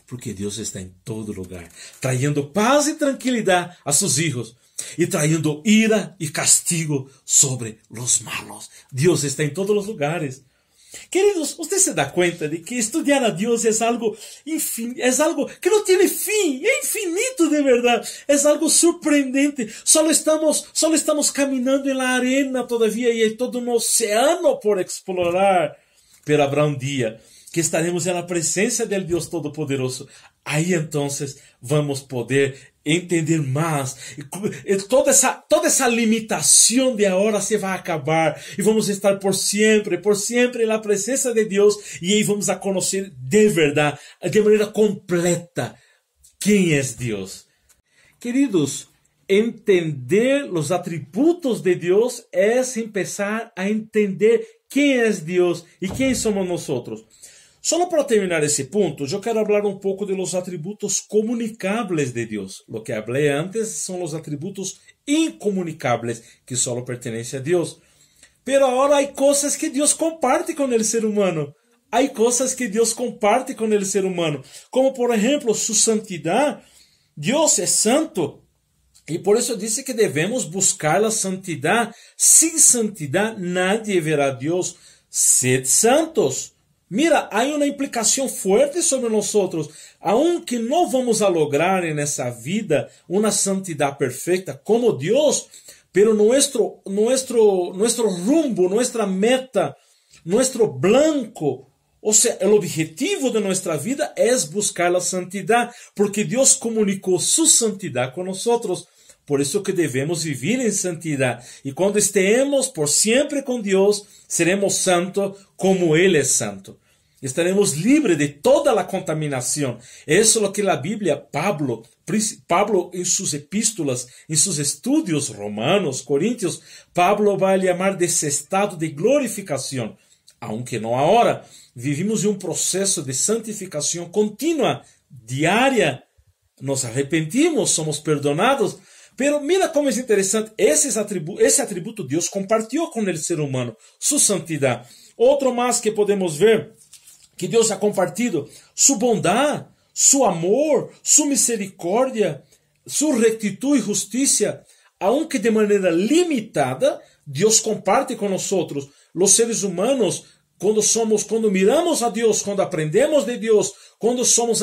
Porque Dios está en todo lugar, trayendo paz y tranquilidad a sus hijos y trayendo ira y castigo sobre los malos. Dios está en todos los lugares. Queridos, usted se da cuenta de que estudiar a Dios es algo que no tiene fin, es infinito de verdad, es algo sorprendente. Solo estamos caminando en la arena todavía y hay todo un océano por explorar. Pero habrá un día que estaremos en la presencia del Dios Todopoderoso. Ahí entonces vamos a poder entender más. Toda esa limitación de ahora se va a acabar. Y vamos a estar por siempre en la presencia de Dios. Y ahí vamos a conocer de verdad, de manera completa, quién es Dios. Queridos, entender los atributos de Dios es empezar a entender quién es Dios y quién somos nosotros. Solo para terminar esse ponto, eu quero falar um pouco de los atributos comunicables de Deus. Lo que hablé antes são os atributos incomunicables que solo pertenecem a Deus. Pero agora há coisas que Deus comparte com o ser humano. Há coisas que Deus comparte com o ser humano. Como, por exemplo, sua santidade. Deus é santo. E por isso disse que devemos buscar a santidade. Sem santidade, nadie verá a Deus. Sed santos. Mira, há uma implicação forte sobre nós, aunque não vamos a lograr nessa vida uma santidade perfeita como Deus, pero nuestro rumbo, nossa meta, nosso blanco, ou seja, o objetivo de nossa vida é buscar a santidade, porque Deus comunicou sua santidade com nós. Por isso que devemos viver em santidade. E quando estemos por sempre com Deus, seremos santos como Ele é santo. Estaremos livres de toda a contaminação. Isso é o que a Bíblia, Pablo em suas epístolas, em seus estudos romanos, coríntios, Pablo vai chamar desse estado de glorificação. Aunque não agora, vivimos em um processo de santificação contínua, diária. Nos arrepentimos, somos perdonados. Pero mira como é interessante, esse atributo Deus compartilhou com o ser humano, sua santidade. Outro mais que podemos ver, que Deus ha compartido, sua bondade, seu amor, sua misericórdia, sua rectitud e justiça, aunque de maneira limitada, Deus comparte com nós, os seres humanos, quando miramos a Deus, quando aprendemos de Deus, quando somos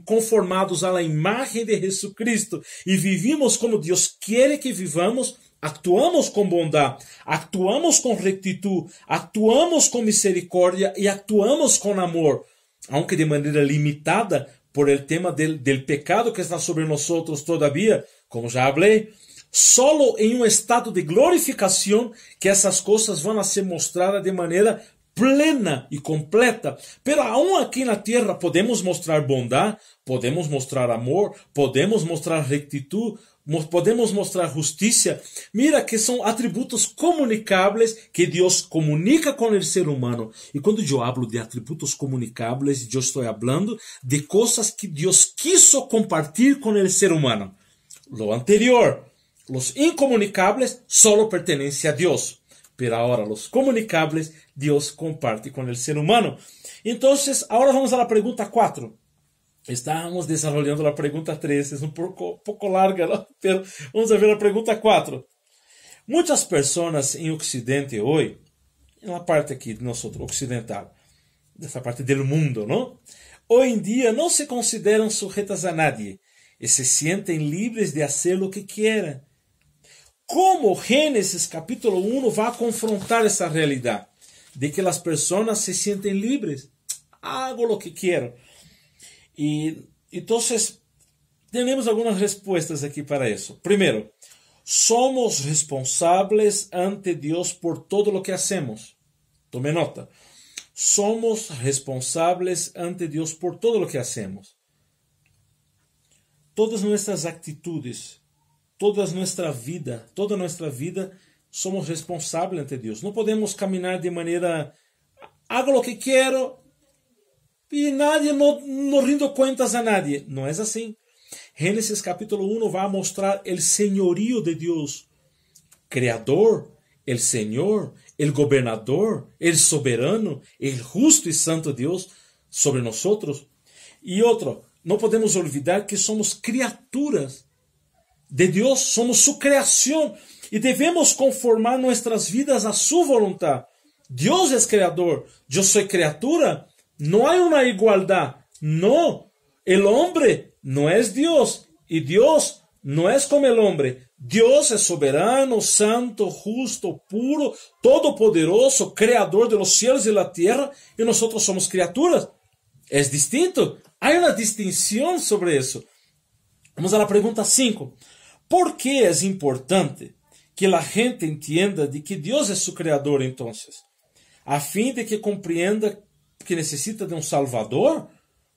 conformados à imagem de Jesucristo e vivimos como Deus quer que vivamos, actuamos com bondade, actuamos com rectitud, actuamos com misericórdia e actuamos com amor, aunque de maneira limitada por el tema del pecado que está sobre nós, todavia, como já falei, solo em um estado de glorificação que essas coisas vão a ser mostradas de maneira plena e completa. Pero aún aqui na terra podemos mostrar bondade, podemos mostrar amor, podemos mostrar rectitud, podemos mostrar justiça. Mira que são atributos comunicáveis que Deus comunica com o ser humano. E quando eu hablo de atributos comunicáveis, eu estou falando de coisas que Deus quiso compartilhar com o ser humano. Lo anterior, os incomunicáveis, solo pertencem a Deus. Pero ahora los comunicables, Dios comparte con el ser humano. Entonces, ahora vamos a la pregunta 4. Estábamos desarrollando la pregunta 3, es un poco larga, ¿no? Pero vamos a ver la pregunta 4. Muchas personas en Occidente hoy, en la parte aquí de nosotros, occidental, de esta parte del mundo, ¿no? Hoy en día no se consideran sujetas a nadie y se sienten libres de hacer lo que quieran. Como Gênesis capítulo 1 vai confrontar essa realidade de que as pessoas se sentem livres, hago lo que quero. E então temos algumas respostas aqui para isso. Primeiro, somos responsáveis ante Deus por todo lo que hacemos. Tome nota. Somos responsáveis ante Deus por todo lo que hacemos. Todas nossas atitudes, toda nossa vida, somos responsáveis ante Deus. Não podemos caminhar de maneira, hago lo que quero e não rindo contas a nadie. Não é assim. Gênesis capítulo 1 vai mostrar o senhorio de Deus, Creador, el Señor, el Gobernador, el Soberano, el Justo y Santo Dios sobre nosotros. Y otro, no podemos olvidar que somos criaturas de Dios, somos su creación y debemos conformar nuestras vidas a su voluntad. Dios es creador, yo soy criatura. No hay una igualdad. No, el hombre no es Dios y Dios no es como el hombre. Dios es soberano, santo, justo, puro, todopoderoso, creador de los cielos y la tierra, y nosotros somos criaturas. Es distinto. Hay una distinción sobre eso. Vamos a la pregunta 5. ¿Por qué es importante que la gente entienda de que Dios es su creador entonces? A fin de que comprenda que necesita de un Salvador.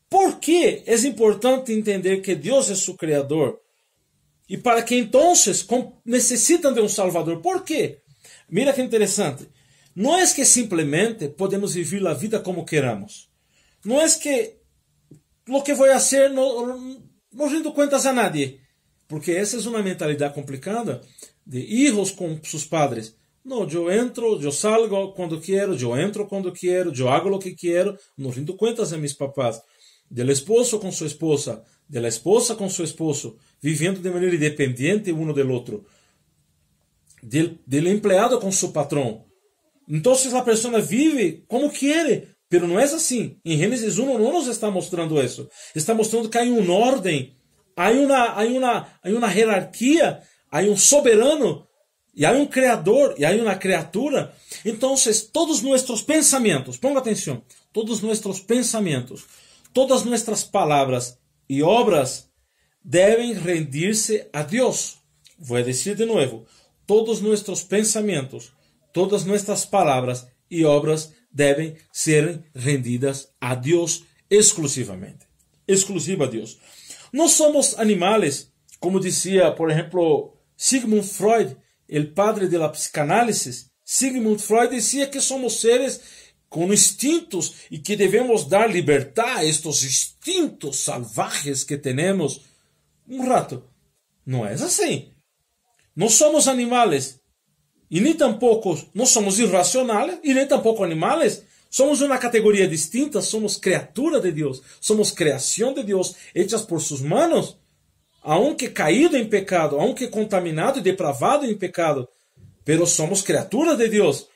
¿Por qué es importante entender que Dios es su creador? Y para que entonces necesitan de un Salvador. ¿Por qué? Mira que interesante. No es que simplemente podemos vivir la vida como queramos. No es que lo que voy a hacer no rindo cuentas a nadie. Porque esa es una mentalidad complicada de hijos con sus padres. No, yo entro, yo salgo cuando quiero, yo entro cuando quiero, yo hago lo que quiero, no rindo cuentas a mis papás. Del esposo con su esposa, de la esposa con su esposo, viviendo de manera independiente uno del otro. Del empleado con su patrón. Entonces la persona vive como quiere, pero no es así. En Génesis 1 no nos está mostrando eso. Está mostrando que hay un orden, hay una jerarquía, hay un soberano, y hay un creador, y hay una criatura. Entonces, todos nuestros pensamientos, ponga atención, todos nuestros pensamientos, todas nuestras palabras y obras deben rendirse a Dios. Voy a decir de nuevo, todos nuestros pensamientos, todas nuestras palabras y obras deben ser rendidas a Dios exclusivamente. Exclusiva a Dios. No somos animales, como decía, por ejemplo, Sigmund Freud, el padre de la psicanálisis. Sigmund Freud decía que somos seres con instintos y que debemos dar libertad a estos instintos salvajes que tenemos. Un rato. No es así. No somos animales. Y ni tampoco, no somos irracionales y ni tampoco animales. Somos una categoría distinta. Somos criatura de Dios. Somos creación de Dios hechas por sus manos. Aunque caído en pecado, aunque contaminado y depravado en pecado, pero somos criaturas de Dios.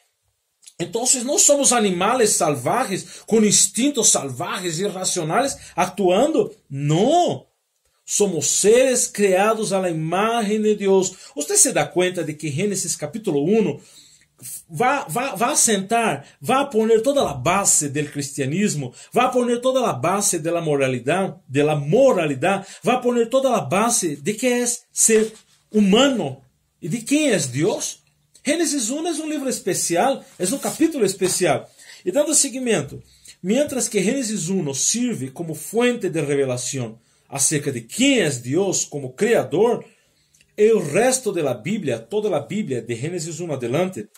Entonces no somos animales salvajes, con instintos salvajes, irracionales, actuando. No. Somos seres creados a la imagen de Dios. Usted se da cuenta de que Génesis capítulo 1 va a sentar, va a poner toda la base del cristianismo, va a poner toda la base de la moralidad, va a poner toda la base de qué es ser humano y de quién es Dios. Génesis 1 es un libro especial, es un capítulo especial. Y dando seguimiento, mientras que Génesis 1 sirve como fuente de revelación acerca de quién es Dios como creador, el resto de la Biblia, toda la Biblia de Génesis 1 adelante,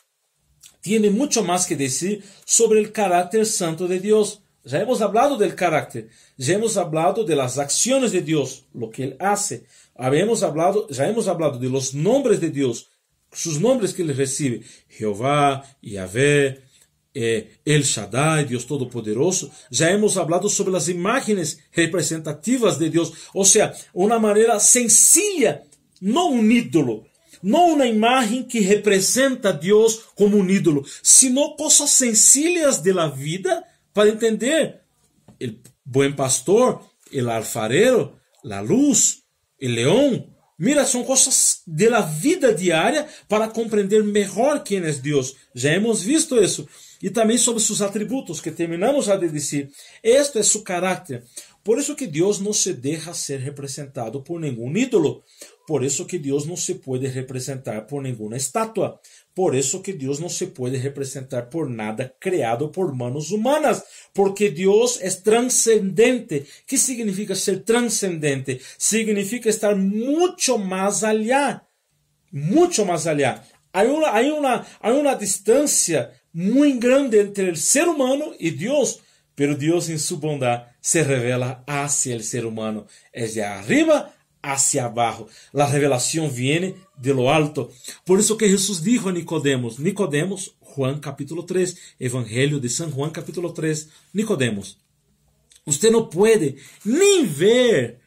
tiene mucho más que decir sobre el carácter santo de Dios. Ya hemos hablado del carácter, ya hemos hablado de las acciones de Dios, lo que Él hace. Ya hemos hablado de los nombres de Dios, sus nombres que Él recibe. Jehová, Yahvé, El Shaddai, Dios Todopoderoso. Ya hemos hablado sobre las imágenes representativas de Dios. O sea, una manera sencilla, no un ídolo. No una imagen que representa a Dios como un ídolo, sino cosas sencillas de la vida para entender. El buen pastor, el alfarero, la luz, el león. Mira, son cosas de la vida diaria para comprender mejor quién es Dios. Ya hemos visto eso. Y también sobre sus atributos, que terminamos ya de decir. Esto es su carácter. Por eso que Dios no se deja ser representado por ningún ídolo. Por eso que Dios no se puede representar por ninguna estatua. Por eso que Dios no se puede representar por nada creado por manos humanas. Porque Dios es trascendente. ¿Qué significa ser trascendente? Significa estar mucho más allá. Mucho más allá. Hay una distancia muy grande entre el ser humano y Dios. Pero Dios en su bondad se revela hacia el ser humano. Es de arriba hacia abajo. La revelación viene de lo alto. Por eso que Jesús dijo a Nicodemos, Nicodemos, Juan capítulo 3, Evangelio de San Juan capítulo 3, Nicodemos, usted no puede ni ver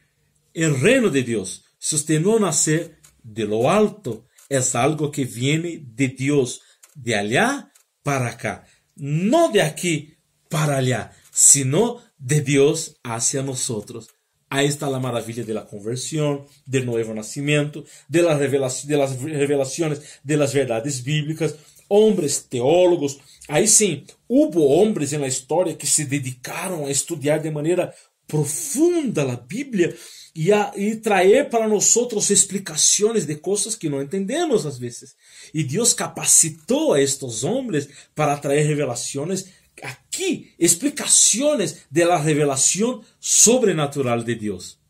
el reino de Dios si usted no nacer de lo alto. Es algo que viene de Dios, de allá para acá. No de aquí para allá, sino de Dios hacia nosotros. Ahí está la maravilla de la conversión, del nuevo nacimiento, de las revelaciones, de las verdades bíblicas. Hombres teólogos, ahí sí, hubo hombres en la historia que se dedicaron a estudiar de manera profunda la Biblia y traer para nosotros explicaciones de cosas que no entendemos a veces. Y Dios capacitó a estos hombres para traer revelaciones aquí, explicaciones de la revelación sobrenatural de Dios.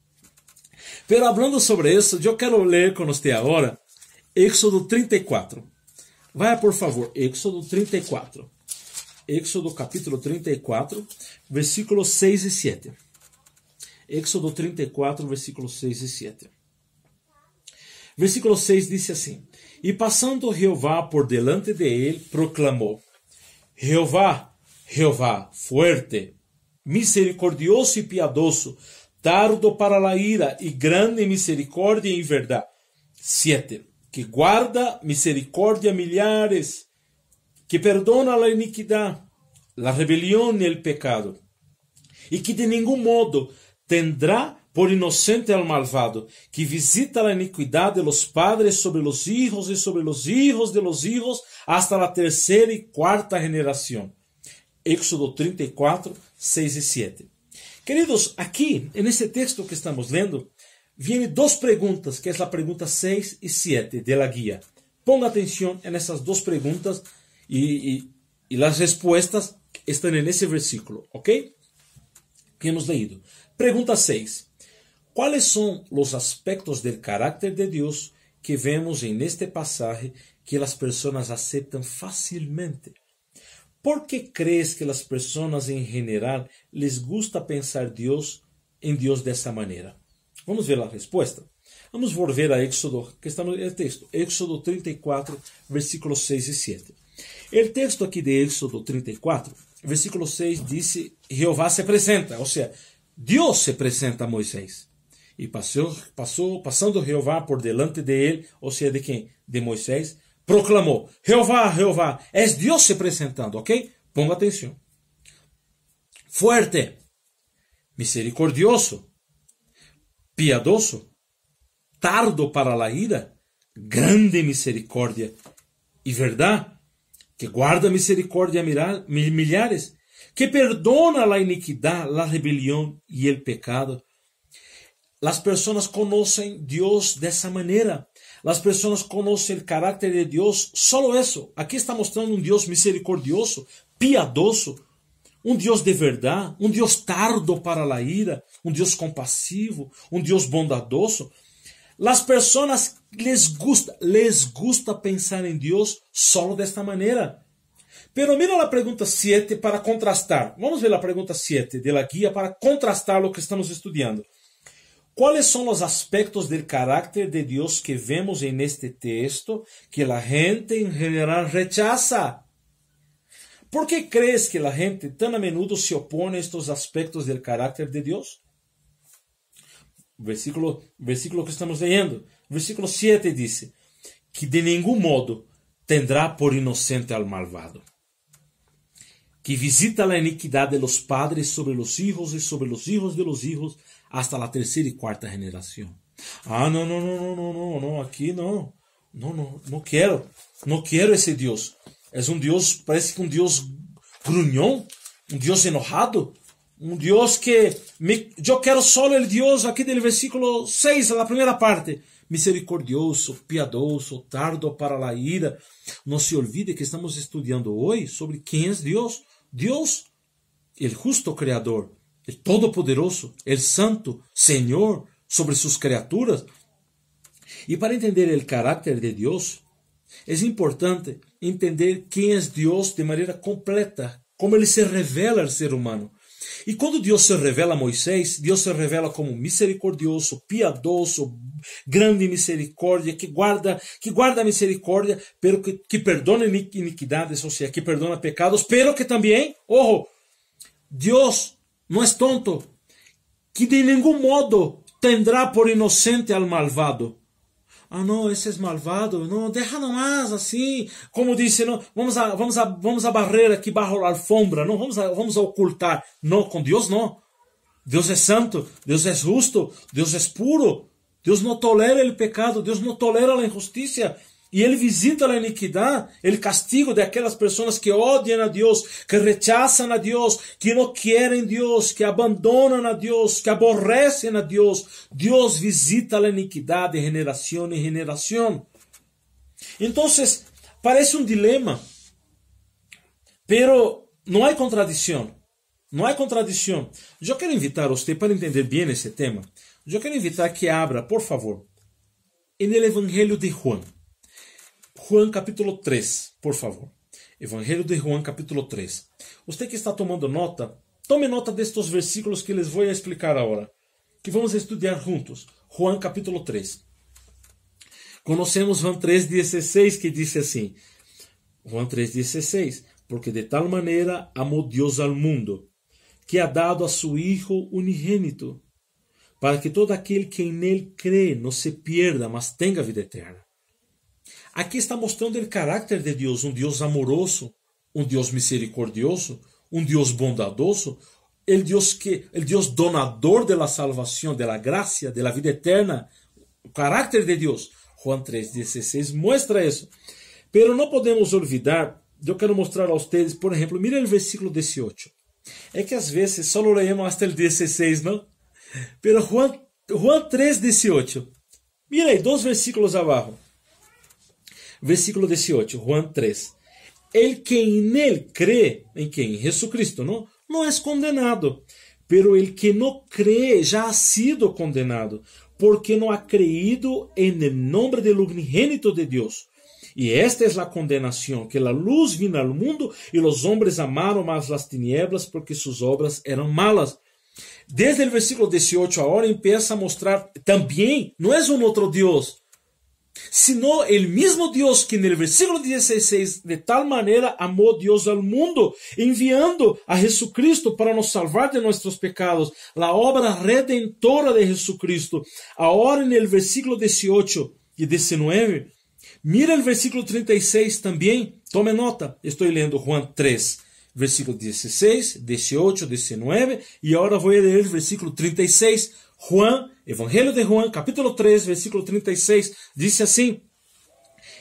Pero hablando sobre eso, yo quiero leer con usted ahora Éxodo 34. Vaya por favor, Éxodo 34. Éxodo capítulo 34, versículos 6 y 7. Éxodo 34, versículos 6 y 7. Versículo 6 dice así: Y pasando Jehová por delante de él, proclamó: Jehová, Jehová, fuerte, misericordioso y piadoso, tardo para la ira y grande en misericordia y verdad. 7. Que guarda misericordia a millares, que perdona la iniquidad, la rebelión y el pecado, y que de ningún modo tendrá por inocente al malvado, que visita la iniquidad de los padres sobre los hijos y sobre los hijos de los hijos hasta la tercera y cuarta generación. Éxodo 34, 6 y 7. Queridos, aquí, en este texto que estamos lendo, vienen dos preguntas, que es la pregunta 6 y 7 de la guía. Ponga atención en esas dos preguntas y las respuestas están en ese versículo, ¿ok? Que hemos leído. Pregunta 6. ¿Cuáles son los aspectos del carácter de Dios que vemos en este pasaje que las personas aceptan fácilmente? ¿Por qué crees que las personas en general les gusta pensar en Dios de esa manera? Vamos ver la respuesta. Vamos volver a Éxodo, que está en el texto. Éxodo 34, versículos 6 y 7. El texto aquí de Éxodo 34, versículo 6 dice: Jehová se presenta, o sea, Dios se presenta a Moisés. Y pasando Jehová por delante de él, o sea, ¿de quién? De Moisés, proclamó: Jehová, Jehová, es Dios se presentando, ¿ok? Ponga atención. Fuerte, misericordioso, piadoso, tardo para la ira, grande misericordia y verdad, que guarda misericordia a millares, que perdona la iniquidad, la rebelión y el pecado. Las personas conocen Dios de esa manera. Las personas conocen el carácter de Dios. Solo eso. Aquí está mostrando un Dios misericordioso, piadoso, un Dios de verdad, un Dios tardo para la ira, un Dios compasivo, un Dios bondadoso. Las personas les gusta pensar en Dios solo de esta manera. Pero mira la pregunta 7 para contrastar. Vamos ver la pregunta 7 de la guía para contrastar lo que estamos estudiando. ¿Cuáles son los aspectos del carácter de Dios que vemos en este texto que la gente en general rechaza? ¿Por qué crees que la gente tan a menudo se opone a estos aspectos del carácter de Dios? Versículo que estamos leyendo. Versículo 7 dice: que de ningún modo tendrá por inocente al malvado, que visita la iniquidad de los padres sobre los hijos y sobre los hijos de los hijos hasta la tercera y cuarta generación. Ah, no, aquí no. No quiero ese Dios. Es un Dios, parece que un Dios gruñón, un Dios enojado, un Dios que yo quiero solo el Dios aquí del versículo 6, la primera parte. Misericordioso, piadoso, tardo para la ira. No se olvide que estamos estudiando hoy sobre quién es Dios. Dios, el justo creador, el todopoderoso, el santo Señor sobre sus criaturas. Y para entender el carácter de Dios, es importante entender quién es Dios de manera completa, cómo Él se revela al ser humano. E quando Deus se revela a Moisés, Deus se revela como misericordioso, piadoso, grande misericórdia, que guarda a misericórdia, pero que perdona iniquidades, ou seja, que perdona pecados, pero que também, ojo, Deus não é tonto, que de nenhum modo tendrá por inocente al malvado. Ah, não, esse é malvado, não, deixa nomás assim, como disse, não, vamos a barrer aqui bajo a alfombra, não, vamos a ocultar. Não, com Deus não. Deus é santo, Deus é justo, Deus é puro, Deus não tolera o pecado, Deus não tolera a injustiça. E Ele visita a iniquidade, o castigo de aquelas pessoas que odiam a Deus, que rechazam a Deus, que não querem Deus, que abandonam a Deus, que aborrecem a Deus. Deus visita a iniquidade de geração em geração. Então, parece um dilema, pero não há contradição. Não há contradição. Eu quero invitar a você, para entender bem esse tema, eu quero invitar que abra, por favor, no Evangelho de Juan. Juan capítulo 3, por favor. Evangelho de Juan capítulo 3. Você que está tomando nota, tome nota destes versículos que les vou explicar agora, que vamos estudar juntos. Juan capítulo 3. Conhecemos Juan 3,16, que diz assim, Juan 3,16, porque de tal maneira amou Deus ao mundo, que ha dado a su Hijo unigênito, para que todo aquele que nele crê não se pierda, mas tenha vida eterna. Aqui está mostrando o caráter de Deus, um Deus amoroso, um Deus misericordioso, um Deus bondadoso, o Deus donador de la salvação, de la gracia, de la vida eterna, o caráter de Deus. Juan 3,16 mostra isso. Pero não podemos olvidar, eu quero mostrar a vocês, por exemplo, mira o versículo 18. É que às vezes só leemos até o 16, não? Pero Juan 3,18. Mira aí, 2 versículos abaixo. Versículo 18, Juan 3. El que en él cree, ¿en qué? En Jesucristo, ¿no? No es condenado. Pero el que no cree ya ha sido condenado, porque no ha creído en el nombre del unigénito de Dios. Y esta es la condenación, que la luz vino al mundo y los hombres amaron más las tinieblas porque sus obras eran malas. Desde el versículo 18 ahora empieza a mostrar también, no es un otro Dios, sino el mismo Dios que en el versículo 16 de tal manera amó Dios al mundo, enviando a Jesucristo para nos salvar de nuestros pecados, la obra redentora de Jesucristo. Ahora en el versículo 18 y 19, mira el versículo 36 también, tome nota, estoy leyendo Juan 3, versículo 16, 18, 19, y ahora voy a leer el versículo 36, Juan, Evangelho de Juan, capítulo 3, versículo 36, dice así,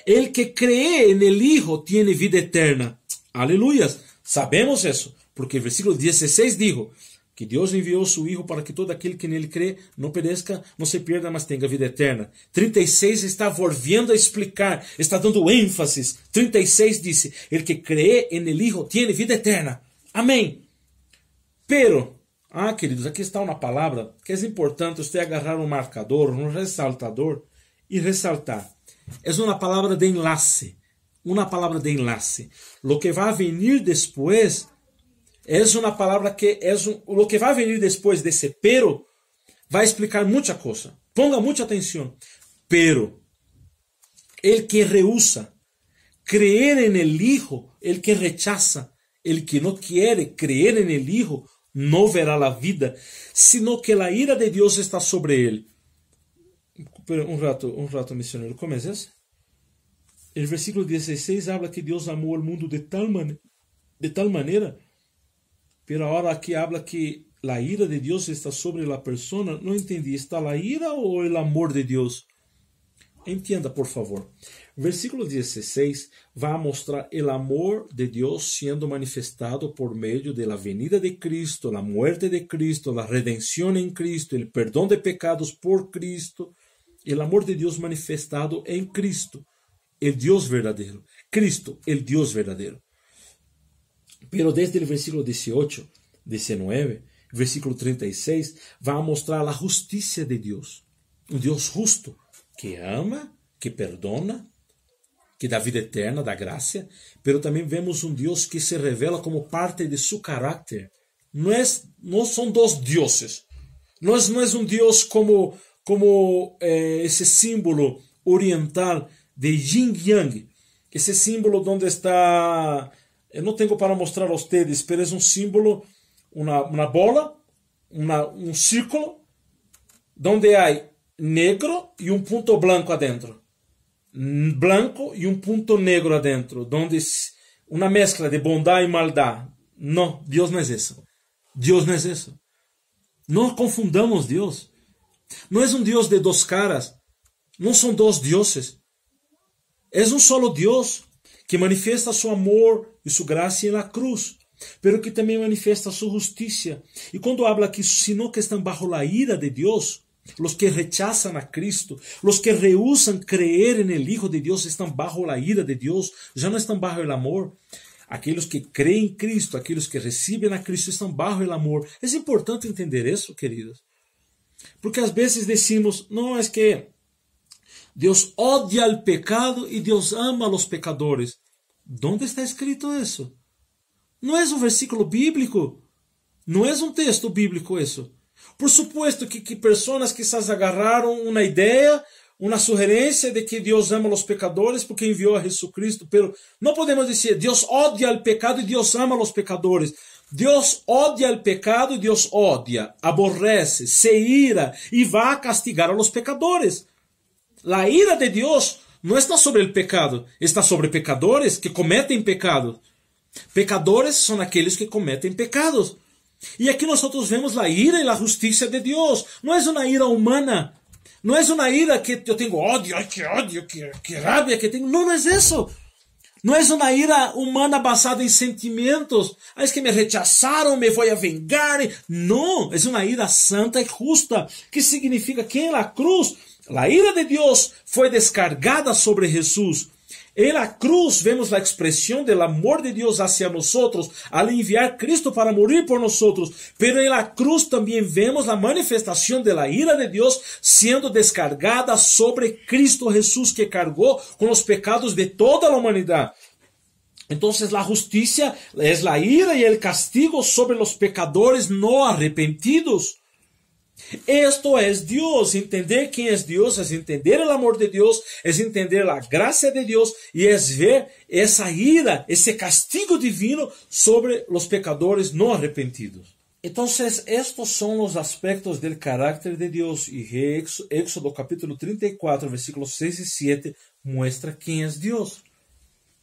el que cree en el Hijo tiene vida eterna. Aleluya, sabemos eso, porque el versículo 16 dijo que Dios envió su Hijo para que todo aquel que nele cree no perezca, no se pierda, mas tenga vida eterna. 36 está volviendo a explicar, está dando énfasis. 36 dice, el que cree en el Hijo tiene vida eterna. Amén. Pero, queridos, aqui está uma palavra que é importante você agarrar um marcador, um ressaltador e ressaltar. É uma palavra de enlace. Uma palavra de enlace. Lo que vai venir depois é uma palavra que lo que vai venir depois desse pero vai explicar muita coisa. Ponga muita atenção. Pero el que rehúsa creer en el Hijo, el que rechaza, el que no quiere creer en el Hijo, no verá la vida, sino que la ira de Dios está sobre él. Pero un rato, misionero, ¿cómo es eso? El versículo 16 habla que Dios amó al mundo de tal manera, pero ahora aquí habla que la ira de Dios está sobre la persona. No entendí, ¿está la ira o el amor de Dios? Entienda, por favor. Versículo 16 vai a mostrar o amor de Deus sendo manifestado por meio da venida de Cristo, a muerte de Cristo, a redenção em Cristo, o perdão de pecados por Cristo, o amor de Deus manifestado em Cristo, o Deus verdadeiro. Cristo, o Deus verdadeiro. Pero desde o versículo 18, 19, versículo 36, vai a mostrar a justiça de Deus. Um Deus justo, que ama, que perdona, que dá vida eterna, dá graça, pero também vemos um Deus que se revela como parte de seu caráter, no son dos dioses. No es un Dios como ese símbolo oriental de Yin Yang. Ese símbolo donde está... no tengo para mostrar a ustedes, pero es un símbolo, una bola, un círculo, donde hay negro y un punto blanco adentro. Blanco y un punto negro adentro, donde es una mezcla de bondad y maldad. No, Dios no es eso. Dios no es eso. No confundamos Dios. No es un Dios de dos caras. No son dos dioses. Es un solo Dios que manifiesta su amor y su gracia en la cruz, pero que también manifiesta su justicia. Y cuando habla aquí, sino que están bajo la ira de Dios, los que rechazan a Cristo, los que rehúsan creer en el Hijo de Dios, están bajo la ira de Dios, ya no están bajo el amor. Aquellos que creen en Cristo, aquellos que reciben a Cristo, están bajo el amor. Es importante entender eso, queridos. Porque a veces decimos, no, es que Dios odia el pecado y Dios ama a los pecadores. ¿Dónde está escrito eso? No es un versículo bíblico. No es un texto bíblico eso. Por supuesto que personas quizás agarraron una idea, una sugerencia de que Dios ama a los pecadores porque envió a Jesucristo, pero no podemos decir Dios odia el pecado y Dios ama a los pecadores. Dios odia el pecado y Dios odia, aborrece, se ira y va a castigar a los pecadores. La ira de Dios no está sobre el pecado, está sobre pecadores que cometen pecados. Pecadores son aquellos que cometen pecados. Y aquí nosotros vemos la ira y la justicia de Dios. No es una ira humana. No es una ira que yo tengo odio, ay, qué rabia que tengo. No, no es eso. No es una ira humana basada en sentimientos. Ah, es que me rechazaron, me voy a vengar. No, es una ira santa y justa. Que significa que en la cruz, la ira de Dios fue descargada sobre Jesús. En la cruz vemos la expresión del amor de Dios hacia nosotros al enviar a Cristo para morir por nosotros. Pero en la cruz también vemos la manifestación de la ira de Dios siendo descargada sobre Cristo Jesús, que cargó con los pecados de toda la humanidad. Entonces la justicia es la ira y el castigo sobre los pecadores no arrepentidos. Esto es Dios. Entender quién es Dios es entender el amor de Dios, es entender la gracia de Dios y es ver esa ira, ese castigo divino sobre los pecadores no arrepentidos. Entonces, estos son los aspectos del carácter de Dios y Éxodo capítulo 34, versículos 6 y 7 muestra quién es Dios.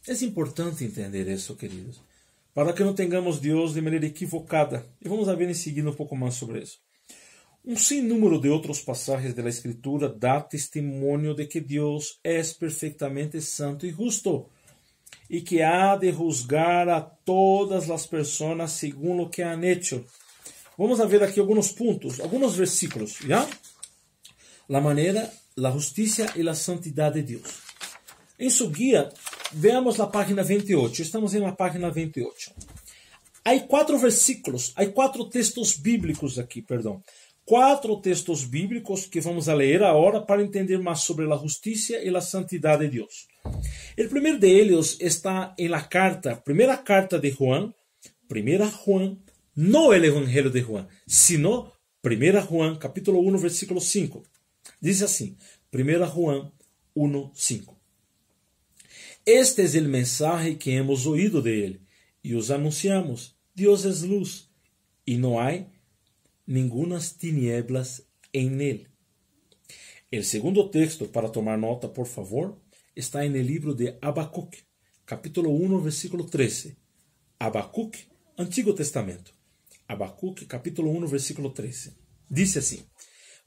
Es importante entender eso, queridos, para que no tengamos Dios de manera equivocada. Y vamos a ver en seguida un poco más sobre eso. Un sinnúmero de otros pasajes de la Escritura da testimonio de que Dios es perfectamente santo y justo y que ha de juzgar a todas las personas según lo que han hecho. Vamos a ver aquí algunos puntos, algunos versículos, ¿ya? La manera, la justicia y la santidad de Dios. En su guía, veamos la página 28. Estamos en la página 28. Hay 4 versículos, hay 4 textos bíblicos aquí, perdón. 4 textos bíblicos que vamos a leer ahora para entender más sobre la justicia y la santidad de Dios. El primero de ellos está en la primera carta de Juan, no el Evangelio de Juan, sino 1 Juan, capítulo 1, versículo 5. Dice así, 1 Juan 1, 5. Este es el mensaje que hemos oído de él y os anunciamos. Dios es luz y no hay ningunas tinieblas en él. El segundo texto, para tomar nota, por favor, está en el libro de Habacuc, capítulo 1, versículo 13. Habacuc, Antiguo Testamento. Habacuc, capítulo 1, versículo 13. Dice así: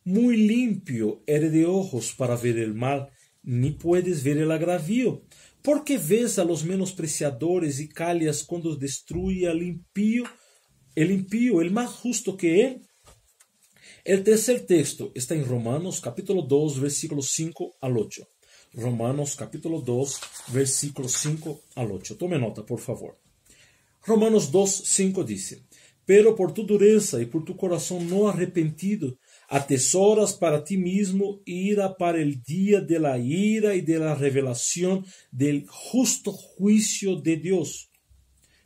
muy limpio eres de ojos para ver el mal, ni puedes ver el agravio. Porque ves a los menospreciadores y callas cuando destruye al impío, el más justo que él. El tercer texto está en Romanos capítulo 2, versículos 5 al 8. Romanos capítulo 2, versículos 5 al 8. Tome nota, por favor. Romanos 2, 5 dice: pero por tu dureza y por tu corazón no arrepentido, atesoras para ti mismo ira para el día de la ira y de la revelación del justo juicio de Dios.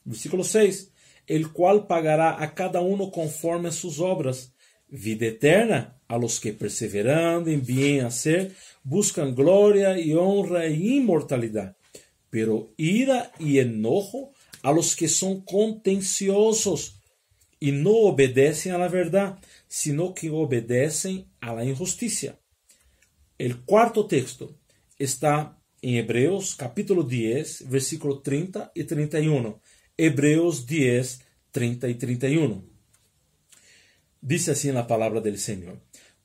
Versículo 6. el cual pagará a cada uno conforme a sus obras. Vida eterna a los que perseverando en bien hacer buscan gloria y honra e inmortalidad, pero ira y enojo a los que son contenciosos y no obedecen a la verdad, sino que obedecen a la injusticia. El cuarto texto está en Hebreos capítulo 10, versículo 30 y 31. Hebreos 10, 30 y 31. Dice así en la palabra del Señor: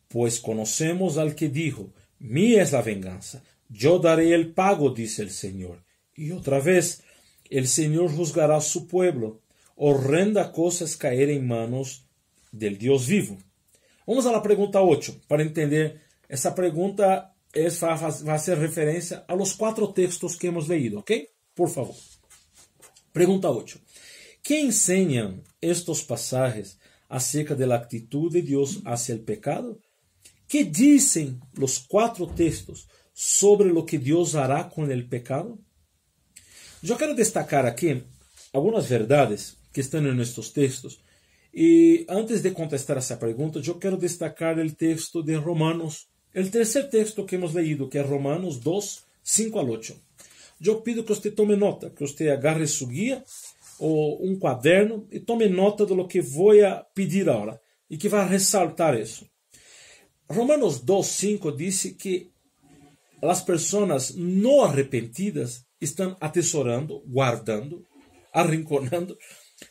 pues conocemos al que dijo, mía es la venganza, yo daré el pago, dice el Señor. Y otra vez, el Señor juzgará a su pueblo. Horrenda cosa es caer en manos del Dios vivo. Vamos a la pregunta 8, para entender. Essa pergunta vai ser referência a los 4 textos que hemos leído, ¿ok? Por favor. Pregunta 8. ¿Qué enseñan estos pasajes acerca de la actitud de Dios hacia el pecado? ¿Qué dicen los 4 textos sobre lo que Dios hará con el pecado? Yo quiero destacar aquí algunas verdades que están en estos textos. Y antes de contestar essa pergunta, yo quiero destacar el texto de Romanos, el tercer texto que hemos leído, que es Romanos 2, 5 al 8. Yo pido que usted tome nota, que usted agarre su guía o un cuaderno y tome nota de lo que voy a pedir ahora y que va a resaltar eso. Romanos 2, 5 dice que las personas no arrepentidas están atesorando, guardando, arrinconando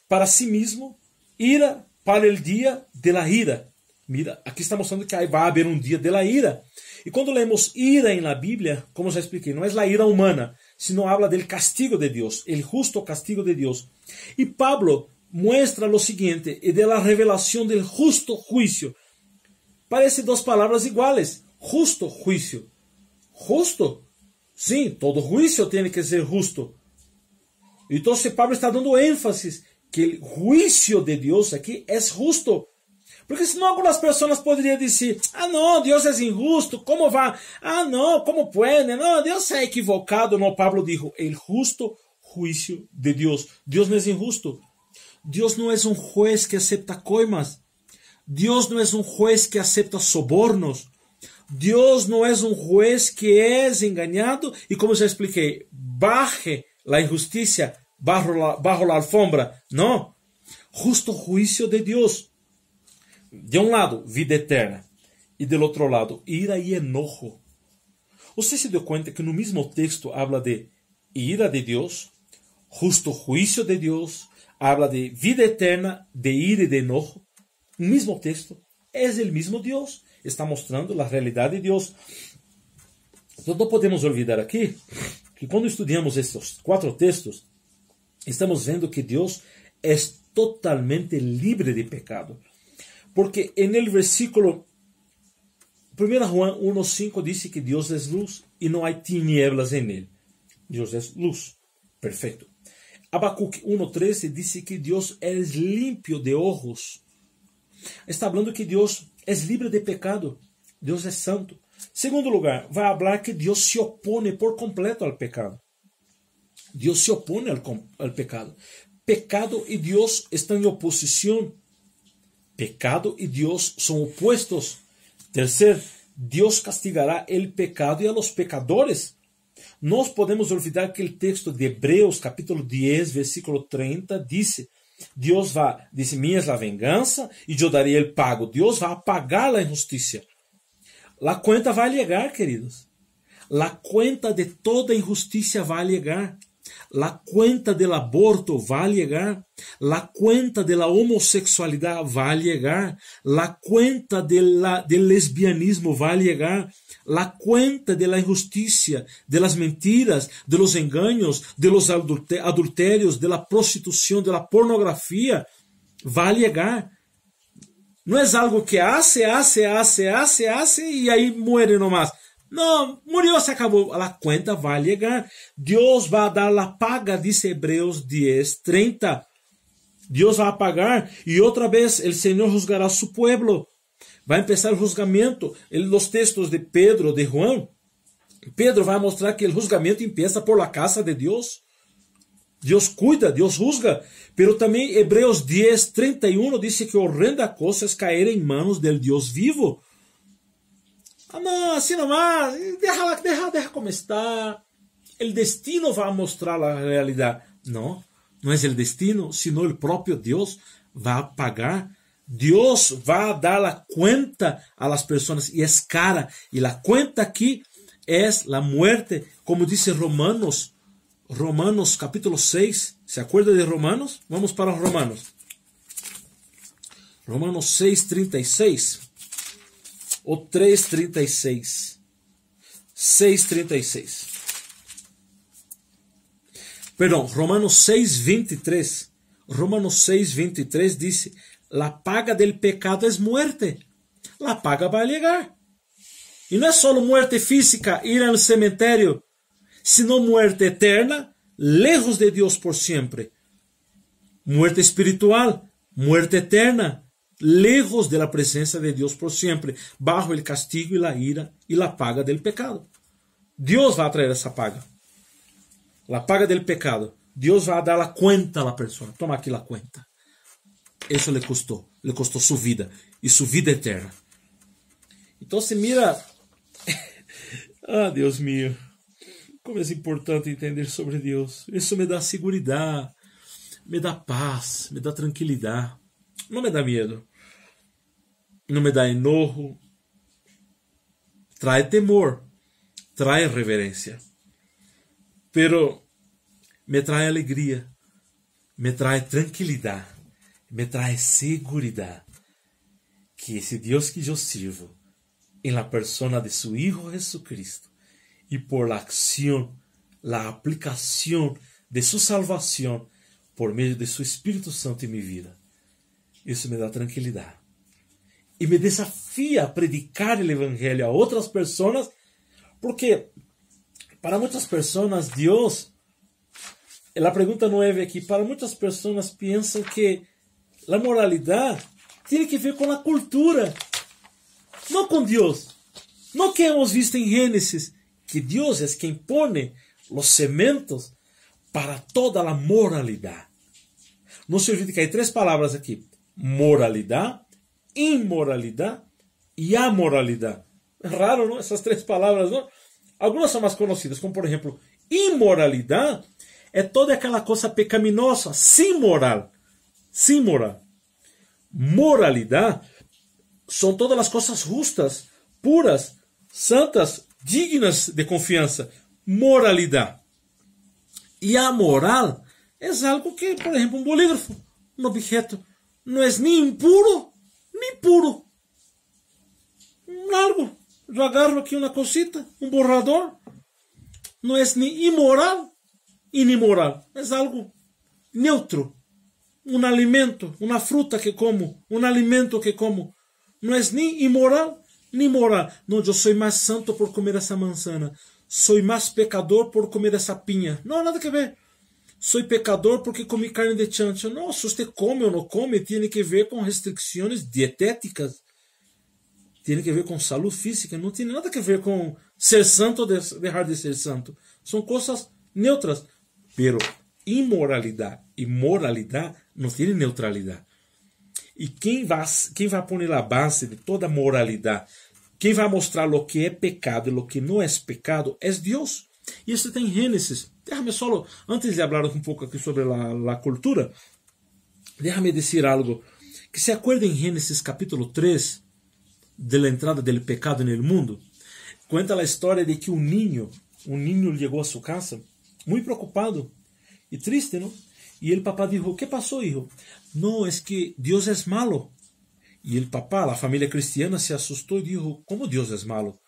para sí mismo ira para el día de la ira. Mira, aqui está mostrando que vai haver um dia de la ira. E quando lemos ira na Bíblia, como já expliquei, não é a ira humana, sino habla del castigo de Deus, el justo castigo de Deus. E Pablo muestra lo seguinte, e de la revelación del justo juicio. Parece 2 palavras iguales, justo juicio. Justo? Sim, todo juicio tem que ser justo. Então Pablo está dando ênfasis que o juicio de Deus aqui é justo. Porque senão algumas pessoas poderiam dizer, ah não, Deus é injusto, como vai? Ah não, como pode? Não, Deus é equivocado. Não, Pablo dijo, el justo juicio de Deus. Deus não é injusto. Deus não é um juez que acepta coimas. Deus não é um juez que acepta sobornos. Deus não é um juez que é enganado e, como já expliquei, baje la injusticia bajo la alfombra. Não. Justo juicio de Deus. De um lado, vida eterna. E do outro lado, ira e enojo. Você se deu conta que no mesmo texto habla de ira de Deus, justo juicio de Deus, habla de vida eterna, de ira e de enojo. O mesmo texto é o mesmo Deus. Está mostrando a realidade de Deus. Então não podemos olvidar aqui que quando estudamos estes 4 textos, estamos vendo que Deus é totalmente livre de pecado. Porque en el versículo 1 Juan 1.5 dice que Dios es luz y no hay tinieblas en él. Dios es luz. Perfecto. Habacuc 1.13 dice que Dios es limpio de ojos. Está hablando que Dios es libre de pecado. Dios es santo. Segundo lugar, va a hablar que Dios se opone por completo al pecado. Dios se opone al pecado. Pecado y Dios están en oposición. Pecado y Dios son opuestos. Tercero, Dios castigará el pecado y a los pecadores. No podemos olvidar que el texto de Hebreos capítulo 10, versículo 30 dice, dice, mía es la venganza y yo daré el pago. Dios va a pagar la injusticia. La cuenta va a llegar, queridos. La cuenta de toda injusticia va a llegar. La cuenta del aborto va a llegar. La cuenta de la homosexualidad va a llegar. La cuenta del lesbianismo va a llegar. La cuenta de la injusticia, de las mentiras, de los engaños, de los adulterios, de la prostitución, de la pornografía, va a llegar. No es algo que hace y ahí muere nomás. No, murió, se acabó. La cuenta va a llegar. Dios va a dar la paga, dice Hebreos 10, 30. Dios va a pagar. Y otra vez el Señor juzgará a su pueblo. Va a empezar el juzgamiento. En los textos de Pedro, de Juan, Pedro va a mostrar que el juzgamiento empieza por la casa de Dios. Deus cuida, Deus juzga. Pero também Hebreus 10, 31 diz que horrenda coisa é cair em manos del Deus vivo. Ah, não, assim nomás, deixa como está. O destino vai mostrar a realidade. Não, não é o destino, sino o próprio Deus vai pagar. Deus vai dar a conta a las pessoas e é cara. E a conta aqui é a muerte, como diz Romanos capítulo 6. ¿Se acuerda de Romanos? Vamos para Romanos. Romanos 6:36 ou 3:36. 6:36. Perdão, Romanos 6:23. Romanos 6:23 diz: la paga del pecado es muerte. La paga vai chegar. E não é só muerte física, ir ao cemitério, sino muerte eterna, lejos de Deus por sempre. Muerte espiritual, muerte eterna, lejos de la presencia de Deus por sempre, bajo el castigo y la ira y la paga del pecado. Deus vai trazer essa paga. La paga del pecado. Deus vai dar a cuenta a la persona. Toma aqui a cuenta. Isso le custou sua vida e sua vida eterna. Então se mira, ah, Deus mío, como é importante entender sobre Deus. Isso me dá segurança, me dá paz, me dá tranquilidade. Não me dá medo, não me dá enojo. Trae temor, trae reverência, pero me trae alegria, me trae tranquilidade, me trae seguridade que esse Deus que eu sirvo, em la persona de su Hijo Jesucristo, y por la acción, la aplicación de su salvación por medio de su Espíritu Santo en mi vida. Isso me dá tranquilidade. E me desafia a predicar o Evangelho a outras pessoas, porque para muitas pessoas Deus, a pergunta 9 aqui, para muitas pessoas pensam que a moralidade tem que ver com a cultura, não com Deus. Não que hemos visto em Gênesis, que Deus é quem põe os cementos para toda a moralidade. Não se olvide que há 3 palavras aqui: moralidade, imoralidade e amoralidade. É raro, não? Essas 3 palavras, não? Algumas são mais conhecidas, como por exemplo, imoralidade é toda aquela coisa pecaminosa, sem moral. Sem moral. Moralidade são todas as coisas justas, puras, santas, dignas de confiança. Moralidade. E a moral é algo que, por exemplo, um bolígrafo, um objeto, não é nem impuro, nem puro. Algo. Eu agarro aqui uma cosita, um borrador, não é nem imoral e nem moral. É algo neutro. Um alimento, uma fruta que como, um alimento que como. Não é nem imoral, nem moral. Não, eu sou mais santo por comer essa manzana. Sou mais pecador por comer essa pinha. Não, nada a ver. Sou pecador porque comi carne de chancho. Não, se você come ou não come, tem que ver com restrições dietéticas. Tem que ver com saúde física. Não tem nada a ver com ser santo ou deixar de ser santo. São coisas neutras. Pero imoralidade e moralidade não tem neutralidade. E quem vai pôr a base de toda moralidade, quem vai mostrar o que é pecado e o que não é pecado, é Deus. E isso tem em Gênesis. Déjame solo, antes de falar um pouco aqui sobre a cultura, déjame dizer algo. Que se acuerda em Gênesis capítulo 3, de la entrada del pecado no mundo, conta a história de que um niño chegou a sua casa, muito preocupado e triste, não? E o papá dijo: ¿qué pasó, hijo? No, es que Dios es malo. Y el papá, la familia cristiana, se asustó y dijo: ¿cómo Dios es malo?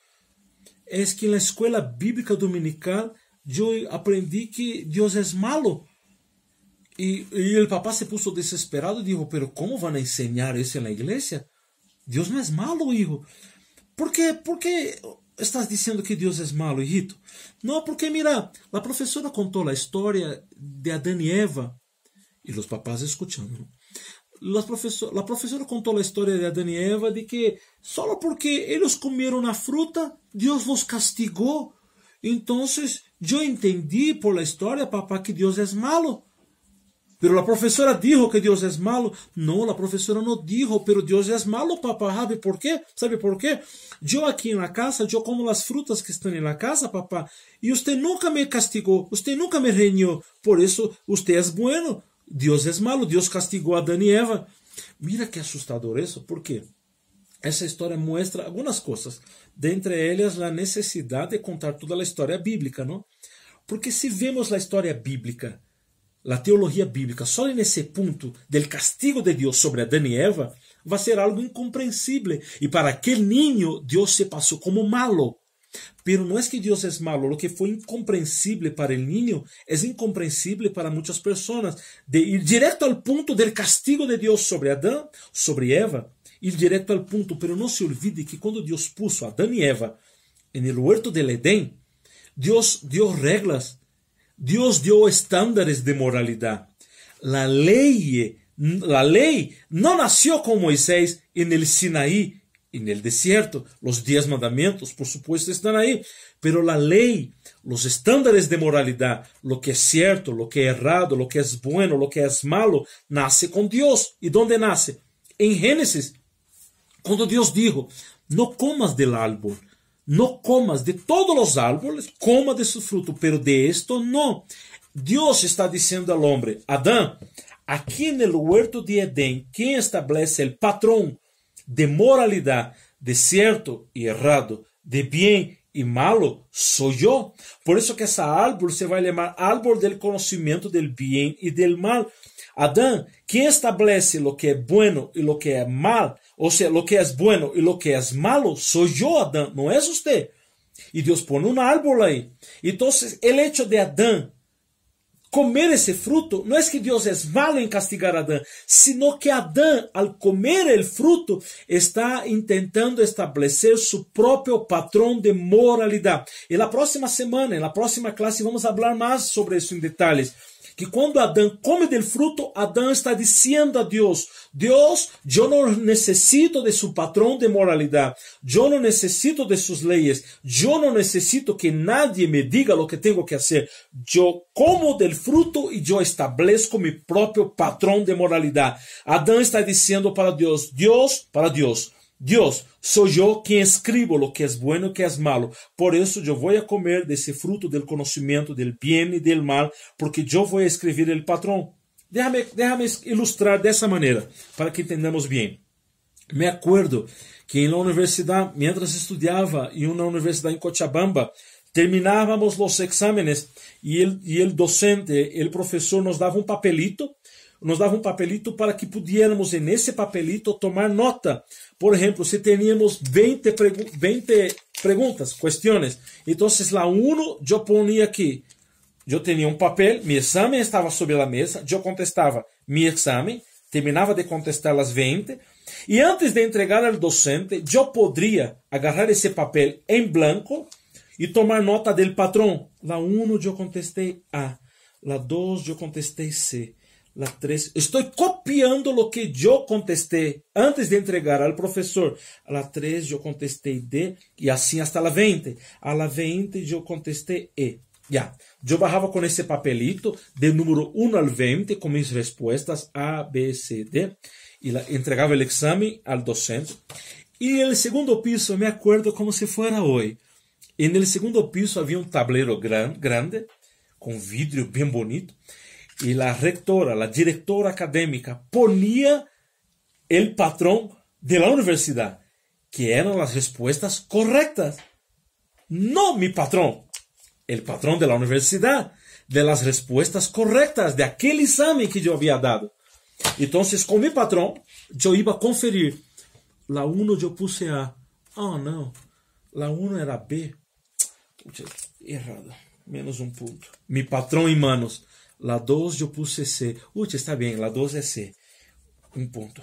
Es que en la escuela bíblica dominical yo aprendí que Dios es malo. Y el papá se puso desesperado y dijo: ¿pero cómo van a enseñar eso en la iglesia? Dios no es malo, hijo. ¿Por qué estás diciendo que Dios es malo, hijito? No, porque mira, la profesora contó la historia de Adán y Eva. E os papás escutando. A professora contou a história de Adão e Eva de que só porque eles comeram a fruta, Deus os castigou Entonces, yo entendí por la historia, papá, que Dios es malo. Pero la profesora dijo que Dios es malo. No, la profesora no dijo, pero Dios es malo, papá. ¿Sabe por qué? ¿Sabe por qué? Yo aquí en la casa, yo como las frutas que están en la casa, papá. Y usted nunca me castigó, usted nunca me reñó. Por eso usted es bueno. Dios es malo, Dios castigó a Adán y Eva. Mira qué asustador eso, porque essa história muestra algumas coisas. Dentre elas, a necessidade de contar toda a história bíblica, não? Porque se vemos a história bíblica, a teologia bíblica, só nesse ponto del castigo de Deus sobre Adão e Eva, vai ser algo incompreensível. E para aquele niño, Deus se passou como malo. Pero não é que Deus é malo, lo que foi incompreensível para o niño é incompreensível para muitas pessoas. De ir direto ao ponto del castigo de Deus sobre Adão, sobre Eva, ir direto ao ponto, pero não se olvide que quando Deus puso a Adão e Eva no huerto del Edén, Deus deu regras, Deus deu estándares de moralidade. A lei não nasceu com Moisés no Sinaí, en el desierto. Los 10 mandamientos, por supuesto, están ahí. Pero la ley, los estándares de moralidad, lo que es cierto, lo que es errado, lo que es bueno, lo que es malo, nace con Dios. ¿Y dónde nace? En Génesis, cuando Dios dijo, no comas del árbol, no comas de todos los árboles, coma de su fruto, pero de esto no. Dios está diciendo al hombre, Adán, aquí en el huerto de Edén, ¿quién establece el patrón de moralidade, de certo e errado, de bem e malo, sou eu. Por isso que essa árvore se vai chamar árvore del conhecimento del bem e del mal. Adão, quem estabelece lo que é bueno e lo que é mal, ou seja, lo que é bueno e lo que é malo, sou eu, Adão, não é você. E Deus põe uma árvore aí. Então, o hecho de Adão comer esse fruto, não é que Deus é malo em castigar Adão, sino que Adão, al comer el fruto, está tentando estabelecer su próprio patrão de moralidade. E na próxima semana, na próxima classe, vamos falar mais sobre isso em detalhes. Que quando Adão come del fruto, Adão está dizendo a Deus, Deus, eu não necessito de su patrão de moralidade, eu não necessito de sus leyes, eu não necessito que nadie me diga lo que tenho que fazer, eu como del fruto e eu estabeleço meu próprio patrão de moralidade. Adão está dizendo para Deus, Deus, sou eu quem escribo lo que é bueno e que é malo. Por isso eu vou a comer desse fruto del conhecimento del bem e del mal, porque eu vou a escrever el patrão. Déjame ilustrar dessa maneira, para que entendamos bem. Me acuerdo que na universidade, mientras estudava em uma universidade em Cochabamba, terminávamos os exámenes e el docente, el professor, nos dava um papelito para que pudiéramos, nesse papelito, tomar nota. Por exemplo, se teníamos 20 perguntas, questões, então, la 1 eu ponia aqui. Eu tinha um papel, meu exame estava sobre a mesa, eu contestava meu exame, terminava de contestar as 20, e antes de entregar ao docente, eu poderia agarrar esse papel em branco e tomar nota del patrão. La 1 eu contestei A, la 2 eu contestei C, la 3, estou copiando o que eu contestei antes de entregar ao professor. A la 3 eu contestei D, e assim hasta la 20. A la 20 eu contestei E. Ya, eu barrava com esse papelito de número 1 ao 20 com minhas respostas A, B, C, D, e entregava o exame ao docente. E no segundo piso, me acuerdo como se fuera hoje. E no segundo piso havia um tablero grande, com vidro bem bonito, e a rectora, a diretora acadêmica, ponia o patrão da universidade, que eram as respostas corretas. Não mi patrão, o patrão da universidade, de las respostas corretas, de aquele exame que eu havia dado. Então, com mi patrão, eu ia conferir. La 1 eu puse A. Oh, não. La 1 era B. Puxa, errado. Menos um ponto. Mi patrão em manos. La 2 eu puse C. Está bem. La 2 é C. Um ponto.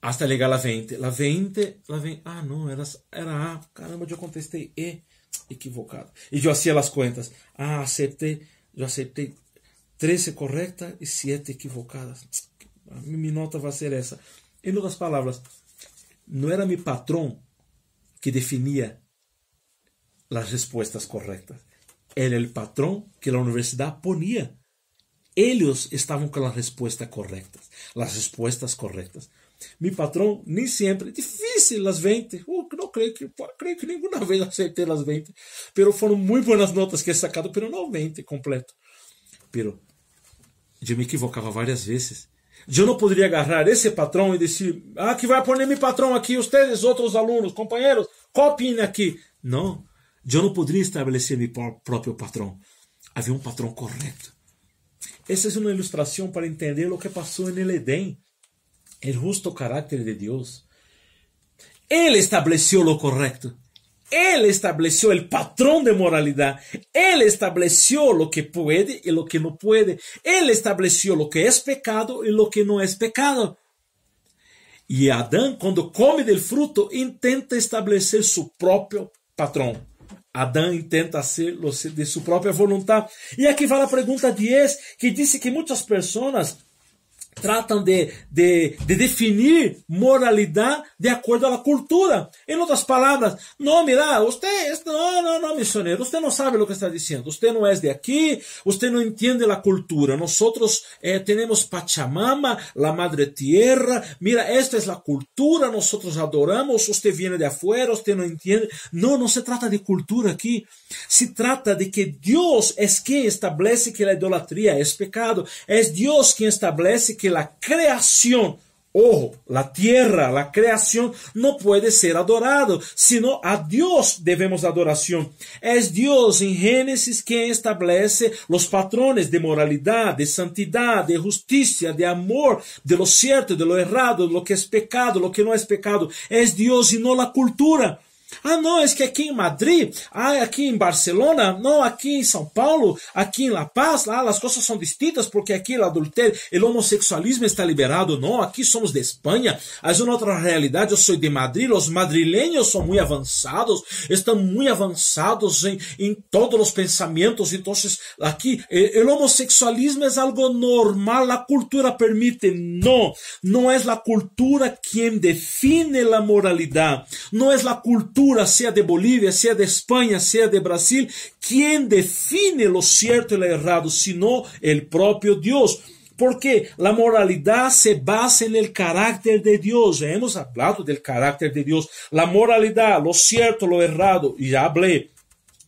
Hasta llegar a 20. La 20. Ah, não. Era A. Caramba, eu contestei E. Equivocado. E eu hacía as contas. Ah, eu acertei 13 corretas e 7 equivocadas. Minha nota vai ser essa. Em outras palavras, não era meu patrão que definia las respuestas correctas. Era el patrón que la universidad ponía. Ellos estaban con las respuestas correctas. Mi patrón, ni siempre, difícil las 20. No creo que ninguna vez acerté las 20. Pero fueron muy buenas notas que he sacado, pero no 20 completo. Pero yo me equivocaba varias veces. Yo no podría agarrar ese patrón y decir, que va a poner mi patrón aquí, ustedes, otros alumnos, compañeros, copien aquí. No, yo no podría establecer mi propio patrón. Había un patrón correcto. Esa es una ilustración para entender lo que pasó en el Edén. El justo carácter de Dios. Él estableció lo correcto. Él estableció el patrón de moralidad. Él estableció lo que puede y lo que no puede. Él estableció lo que es pecado y lo que no es pecado. Y Adán, cuando come del fruto, intenta establecer su propio patrón. Adán intenta hacerlo de su propia voluntad. Y aquí va la pregunta 10, que dice que muchas personas tratan de definir moralidad de acuerdo a la cultura. En otras palabras, no, mira, no, misionero, usted no sabe lo que está diciendo. Usted no es de aquí, usted no entiende la cultura. Nosotros tenemos Pachamama, la madre tierra. Mira, esta es la cultura, nosotros adoramos. Usted viene de afuera, usted no entiende. No se trata de cultura aquí. Se trata de que Dios es quien establece que la idolatría es pecado. Es Dios quien establece que la creación, ojo, la tierra, la creación no puede ser adorado, sino a Dios debemos adoración. Es Dios en Génesis quien establece los patrones de moralidad, de santidad, de justicia, de amor, de lo cierto, de lo errado, de lo que es pecado, lo que no es pecado. Es Dios y no la cultura. No, es que aquí en Madrid, aquí en Barcelona, no, aquí en São Paulo, aquí en La Paz, las cosas son distintas porque aquí el adulterio, el homosexualismo está liberado. No, aquí somos de España, es una otra realidad. Yo soy de Madrid, los madrileños son muy avanzados, están muy avanzados en todos los pensamientos. Entonces, aquí el homosexualismo es algo normal, la cultura permite. No es la cultura quien define la moralidad, no es la cultura, sea de Bolivia, sea de España, sea de Brasil, quien define lo cierto y lo errado, sino el propio Dios. Porque la moralidad se basa en el carácter de Dios. Ya hemos hablado del carácter de Dios. La moralidad, lo cierto, lo errado, y ya hablé.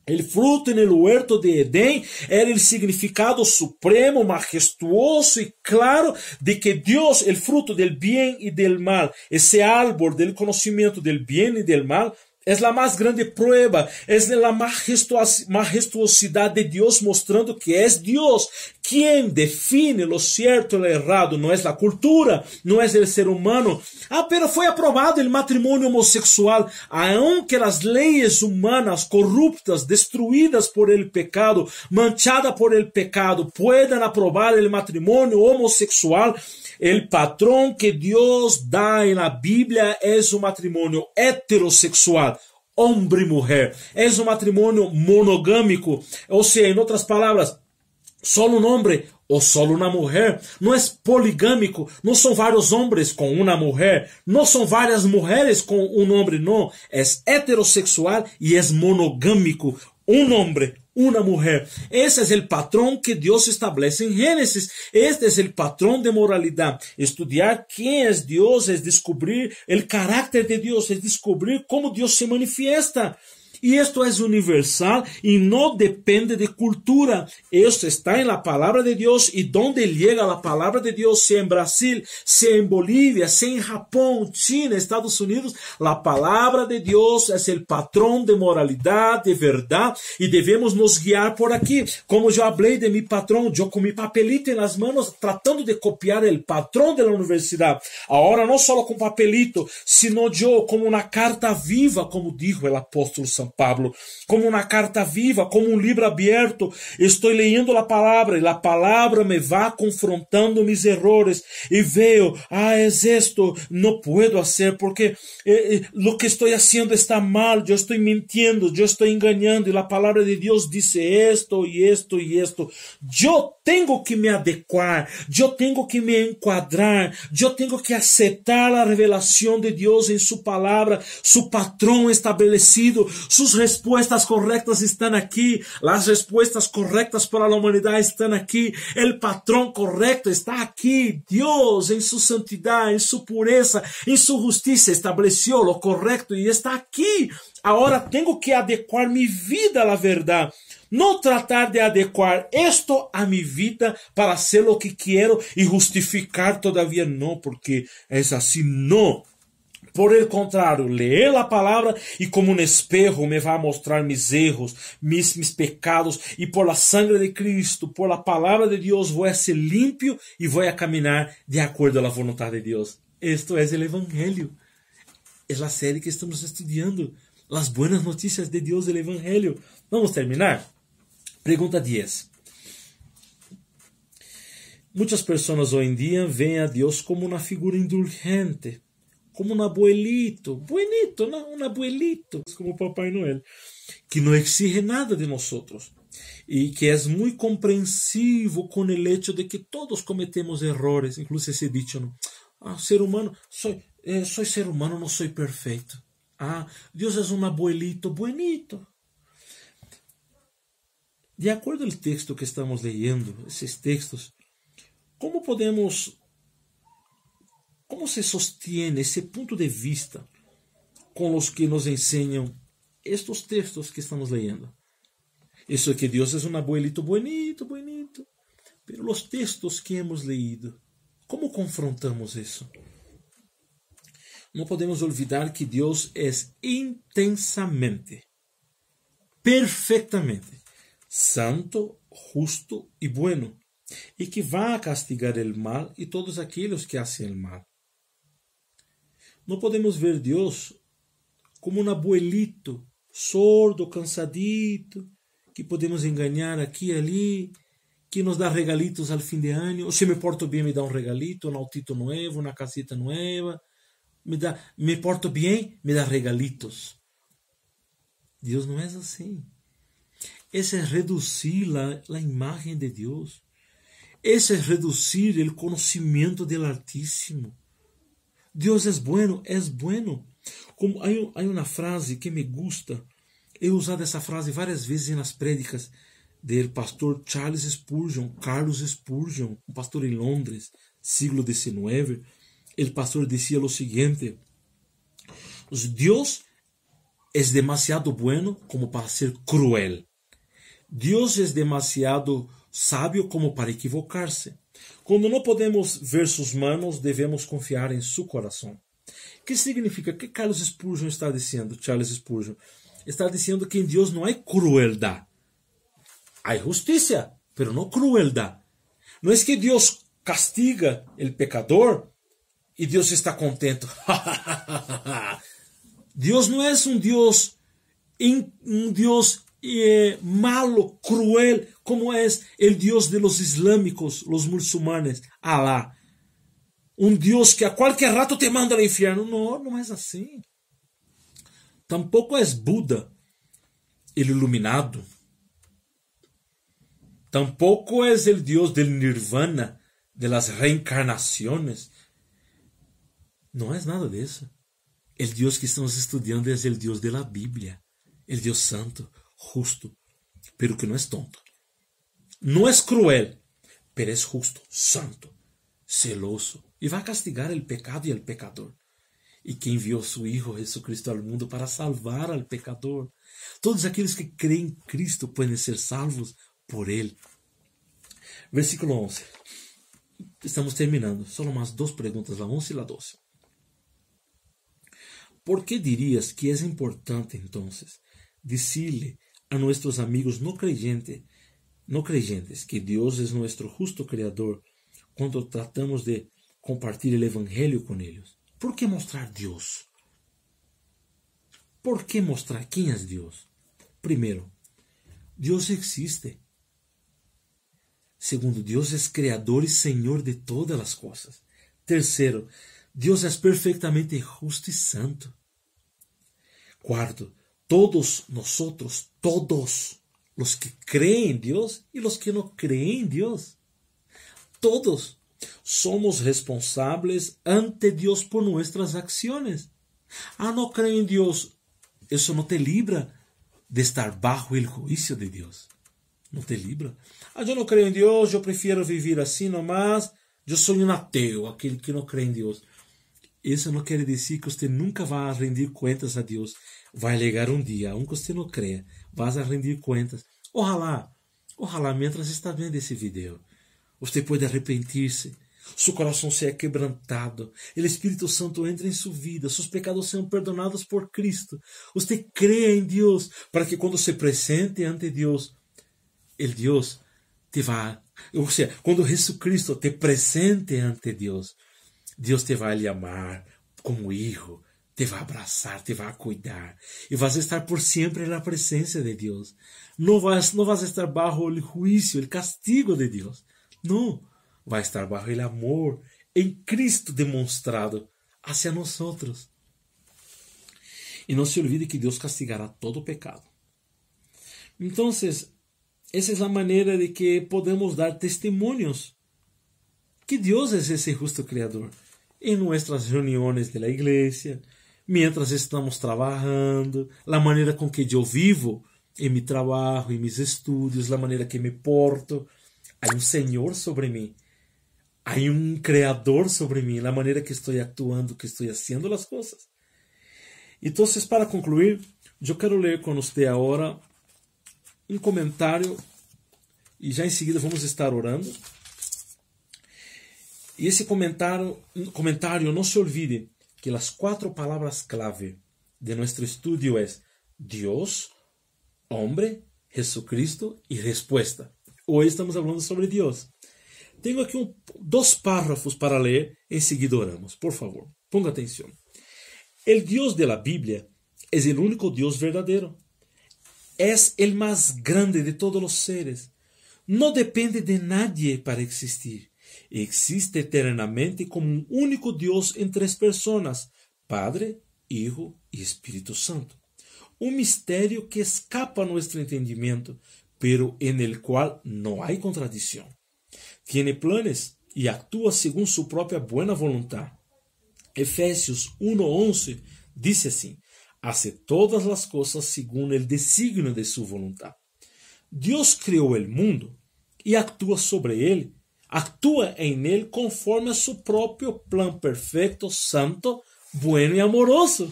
El fruto en el huerto de Edén era el significado supremo, majestuoso y claro de que Dios, el fruto del bien y del mal, ese árbol del conocimiento del bien y del mal, es la más grande prueba, es la majestuosidad de Dios mostrando que es Dios quien define lo cierto y lo errado, no es la cultura, no es el ser humano. Pero fue aprobado el matrimonio homosexual, aunque las leyes humanas corruptas, destruidas por el pecado, manchadas por el pecado, puedan aprobar el matrimonio homosexual. El patrón que Dios da en la Biblia es un matrimonio heterosexual, hombre y mujer. Es un matrimonio monogámico, o sea, en otras palabras, solo un hombre o solo una mujer. No es poligámico, no son varios hombres con una mujer, no son varias mujeres con un hombre, no. Es heterosexual y es monogámico, un hombre, una mujer. Ese es el patrón que Dios establece en Génesis. Este es el patrón de moralidad. Estudiar quién es Dios es descubrir el carácter de Dios, es descubrir cómo Dios se manifiesta. Y esto es universal y no depende de cultura. Esto está en la palabra de Dios, y donde llega la palabra de Dios, sea en Brasil, sea en Bolivia, sea en Japón, China, Estados Unidos, la palabra de Dios es el patrón de moralidad, de verdad, y debemos nos guiar por aquí. Como yo hablé de mi patrón, yo con mi papelito en las manos tratando de copiar el patrón de la universidad. Ahora no solo con papelito, sino yo como una carta viva, como dijo el apóstolo San Pablo, como una carta viva, como un libro abierto. Estoy leyendo la palabra y la palabra me va confrontando mis errores y veo, es esto, no puedo hacer porque lo que estoy haciendo está mal, yo estoy mintiendo, yo estoy engañando, y la palabra de Dios dice esto y esto y esto. Yo tengo que me adecuar, yo tengo que me encuadrar, yo tengo que aceptar la revelación de Dios en su palabra, su patrón establecido, Sus respuestas correctas están aquí. Las respuestas correctas para la humanidad están aquí. El patrón correcto está aquí. Dios en su santidad, en su pureza, en su justicia estableció lo correcto y está aquí. Ahora tengo que adecuar mi vida a la verdad. No tratar de adecuar esto a mi vida para hacer lo que quiero y justificar todavía no, porque es así, no. Por el contrario, leer la palabra y como un espejo me va a mostrar mis erros, mis pecados, y por la sangre de Cristo, por la palabra de Dios, voy a ser limpio y voy a caminar de acuerdo a la voluntad de Dios. Esto es el Evangelio. Es la serie que estamos estudiando. Las buenas noticias de Dios del Evangelio. Vamos a terminar. Pregunta 10. Muchas personas hoy en día ven a Dios como una figura indulgente, como un abuelito, bonito, ¿no? Un abuelito, como Papai Noel, que no exige nada de nosotros y que es muy comprensivo con el hecho de que todos cometemos errores, incluso ese dicho, ¿no? Ser humano, soy ser humano, no soy perfecto. Dios es un abuelito bonito. De acuerdo al texto que estamos leyendo, esos textos, ¿cómo se sostiene ese punto de vista con los que nos enseñan estos textos que estamos leyendo? Eso que Dios es un abuelito bonito, bonito. Pero los textos que hemos leído, ¿cómo confrontamos eso? No podemos olvidar que Dios es intensamente, perfectamente, santo, justo y bueno, y que va a castigar el mal y todos aquellos que hacen el mal. No podemos ver Dios como un abuelito, sordo, cansadito, que podemos engañar aquí y allí, que nos da regalitos al fin de año, o si me porto bien me da un regalito, un autito nuevo, una casita nueva, me porto bien, me da regalitos. Dios no es así. Ese es reducir la imagen de Dios. Ese es reducir el conocimiento del Altísimo. Dios es bueno, es bueno. Como hay una frase que me gusta. He usado esa frase varias veces en las prédicas del pastor Charles Spurgeon, Carlos Spurgeon, un pastor en Londres, siglo XIX. El pastor decía lo siguiente: Dios es demasiado bueno como para ser cruel. Dios es demasiado sabio como para equivocarse. Cuando no podemos ver sus manos, debemos confiar en su corazón. ¿Qué significa? ¿Qué Carlos Spurgeon está diciendo? Charles Spurgeon está diciendo que en Dios no hay crueldad. Hay justicia, pero no crueldad. No es que Dios castiga el pecador y Dios está contento. Dios no es un Dios malo, cruel, como es el Dios de los islámicos, los musulmanes, Alá. Un Dios que a cualquier rato te manda al infierno. No, no es así. Tampoco es Buda, el iluminado. Tampoco es el Dios del nirvana, de las reencarnaciones. No es nada de eso. El Dios que estamos estudiando es el Dios de la Biblia. El Dios santo, justo, pero que no es tonto. No es cruel, pero es justo, santo, celoso. Y va a castigar el pecado y el pecador. Y que envió a su Hijo Jesucristo al mundo para salvar al pecador. Todos aquellos que creen en Cristo pueden ser salvos por Él. Versículo 11. Estamos terminando. Solo más dos preguntas, la 11 y la 12. ¿Por qué dirías que es importante entonces decirle a nuestros amigos no creyentes que Dios es nuestro justo Creador cuando tratamos de compartir el Evangelio con ellos? ¿Por qué mostrar Dios? ¿Por qué mostrar quién es Dios? Primero, Dios existe. Segundo, Dios es creador y Señor de todas las cosas. Tercero, Dios es perfectamente justo y santo. Cuarto, todos nosotros, todos los que creen en Dios y los que no creen en Dios, todos somos responsables ante Dios por nuestras acciones. No creo en Dios. Eso no te libra de estar bajo el juicio de Dios. No te libra. Yo no creo en Dios, yo prefiero vivir así nomás. Yo soy un ateo, aquel que no cree en Dios. Eso no quiere decir que usted nunca va a rendir cuentas a Dios. Va a llegar un día, aunque usted no crea, vas a rendir cuentas. Ojalá mientras está viendo ese video, usted pueda arrepentirse, su corazón sea quebrantado, el Espíritu Santo entre en su vida, sus pecados sean perdonados por Cristo. Usted crea en Dios para que cuando se presente ante Dios, el Dios te va, o sea, cuando Jesucristo te presente ante Dios, Dios te va a llamar como hijo, te va a abrazar, te va a cuidar y vas a estar por siempre en la presencia de Dios. No vas a estar bajo el juicio, el castigo de Dios. No, va a estar bajo el amor en Cristo demostrado hacia nosotros. Y no se olvide que Dios castigará todo pecado. Entonces, esa es la manera de que podemos dar testimonios que Dios es ese justo Creador en nuestras reuniones de la iglesia, mientras estamos trabajando, la manera con que yo vivo en mi trabajo, en mis estudios, la manera que me porto. Hay un Señor sobre mí, hay un Creador sobre mí, la manera que estoy actuando, que estoy haciendo las cosas. Entonces, para concluir, yo quiero leer con usted ahora un comentario y ya enseguida vamos a estar orando. Y ese comentario, no se olvide que las 4 palabras clave de nuestro estudio es Dios, hombre, Jesucristo y respuesta. Hoy estamos hablando sobre Dios. Tengo aquí 2 párrafos para leer, enseguida oramos. Por favor, ponga atención. El Dios de la Biblia es el único Dios verdadero. Es el más grande de todos los seres. No depende de nadie para existir. Existe eternamente como un único Dios en 3 personas, Padre, Hijo y Espíritu Santo. Un misterio que escapa a nuestro entendimiento, pero en el cual no hay contradicción. Tiene planes y actúa según su propia buena voluntad. Efesios 1:11 dice así: hace todas las cosas según el designio de su voluntad. Dios creó el mundo y actúa sobre él. Actúa en él conforme a su propio plan perfecto, santo, bueno y amoroso.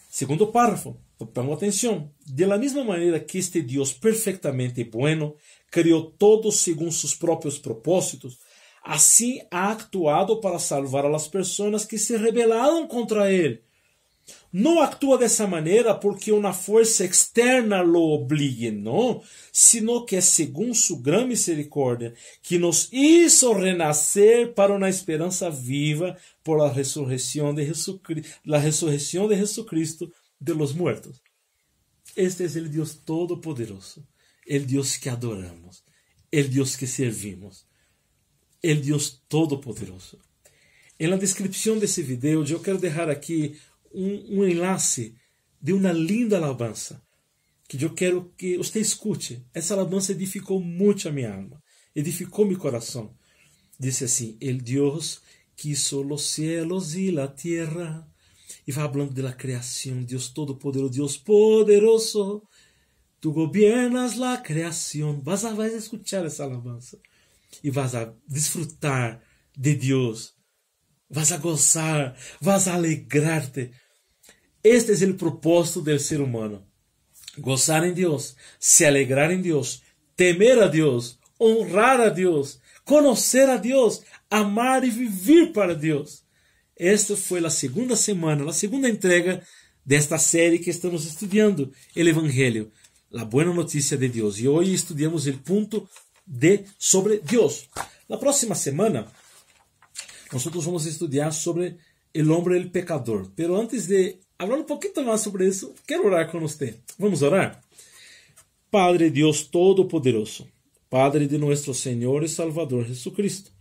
Segundo párrafo, pongo atención. De la misma manera que este Dios perfectamente bueno creó todo según sus propios propósitos, así ha actuado para salvar a las personas que se rebelaron contra él. No actúa de esa manera porque una fuerza externa lo obligue, no, sino que es según su gran misericordia, que nos hizo renacer para una esperanza viva por la resurrección de Jesucristo de los muertos. Este es el Dios todopoderoso, el Dios que adoramos, el Dios que servimos, el Dios todopoderoso. En la descripción de ese video yo quiero dejar aquí un enlace de una linda alabanza que yo quiero que usted escuche. Esa alabanza edificó mucho a mi alma, edificó mi corazón. Dice así: el Dios que hizo los cielos y la tierra. Y va hablando de la creación. Dios todopoderoso, Dios poderoso, tú gobiernas la creación. Vas a escuchar esa alabanza y vas a disfrutar de Dios. Vas a gozar, vas a alegrarte. Este es el propósito del ser humano: gozar en Dios, se alegrar en Dios, temer a Dios, honrar a Dios, conocer a Dios, amar y vivir para Dios. Esta fue la segunda semana, la segunda entrega de esta serie que estamos estudiando, el Evangelio, la buena noticia de Dios. Y hoy estudiamos el punto sobre Dios. La próxima semana nosotros vamos a estudiar sobre el hombre el pecador. Pero antes de hablar un poquito más sobre eso, quiero orar con usted. Vamos a orar. Padre Dios Todopoderoso, Padre de nuestro Señor y Salvador Jesucristo,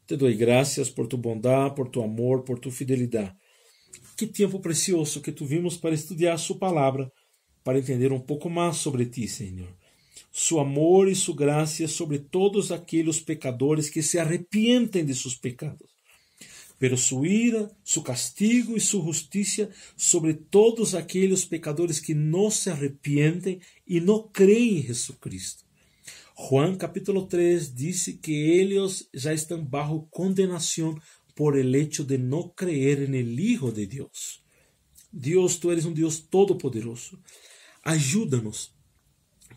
te doy gracias por tu bondad, por tu amor, por tu fidelidad. Qué tiempo precioso que tuvimos para estudiar su palabra, para entender un poco más sobre ti, Señor. Su amor y su gracia sobre todos aquellos pecadores que se arrepienten de sus pecados. pero su ira, su castigo y su justicia sobre todos aquellos pecadores que no se arrepienten y no creen en Jesucristo. Juan capítulo 3 dice que ellos ya están bajo condenación por el hecho de no creer en el Hijo de Dios. Dios, tú eres un Dios todopoderoso. Ayúdanos,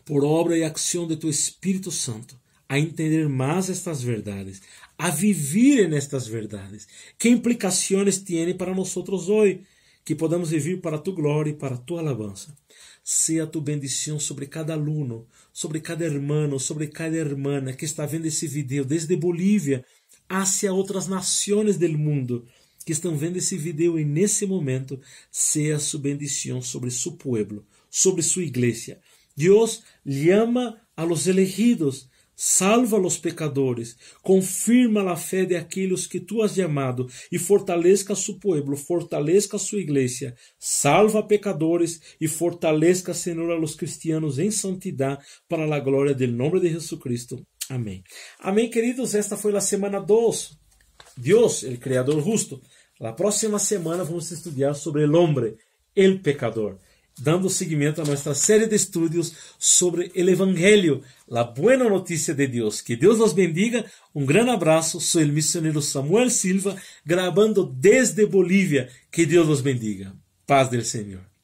por obra y acción de tu Espíritu Santo, a entender más estas verdades, a vivir en estas verdades. ¿Qué implicaciones tiene para nosotros hoy? Que podamos vivir para tu gloria y para tu alabanza. Sea tu bendición sobre cada aluno, sobre cada hermano, sobre cada hermana que está viendo esse video desde Bolívia hacia outras nações del mundo que estão vendo esse video e nesse momento, sea su bendición sobre su pueblo, sobre su iglesia. Dios llama a los elegidos, salva a los pecadores, confirma la fe de aquellos que tú has llamado y fortalezca a su pueblo, fortalezca a su iglesia, salva a pecadores y fortalezca, Señor, a los cristianos en santidad para la gloria del nombre de Jesucristo. Amén. Amén, queridos. Esta foi a semana 2. Dios, el Creador justo. La próxima semana vamos estudar sobre el hombre, el pecador, dando seguimento a nuestra série de estudios sobre el Evangelio, la buena noticia de Dios. Que Dios los bendiga. Un gran abrazo. Soy el misionero Samuel Silva, grabando desde Bolivia. Que Dios los bendiga. Paz del Señor.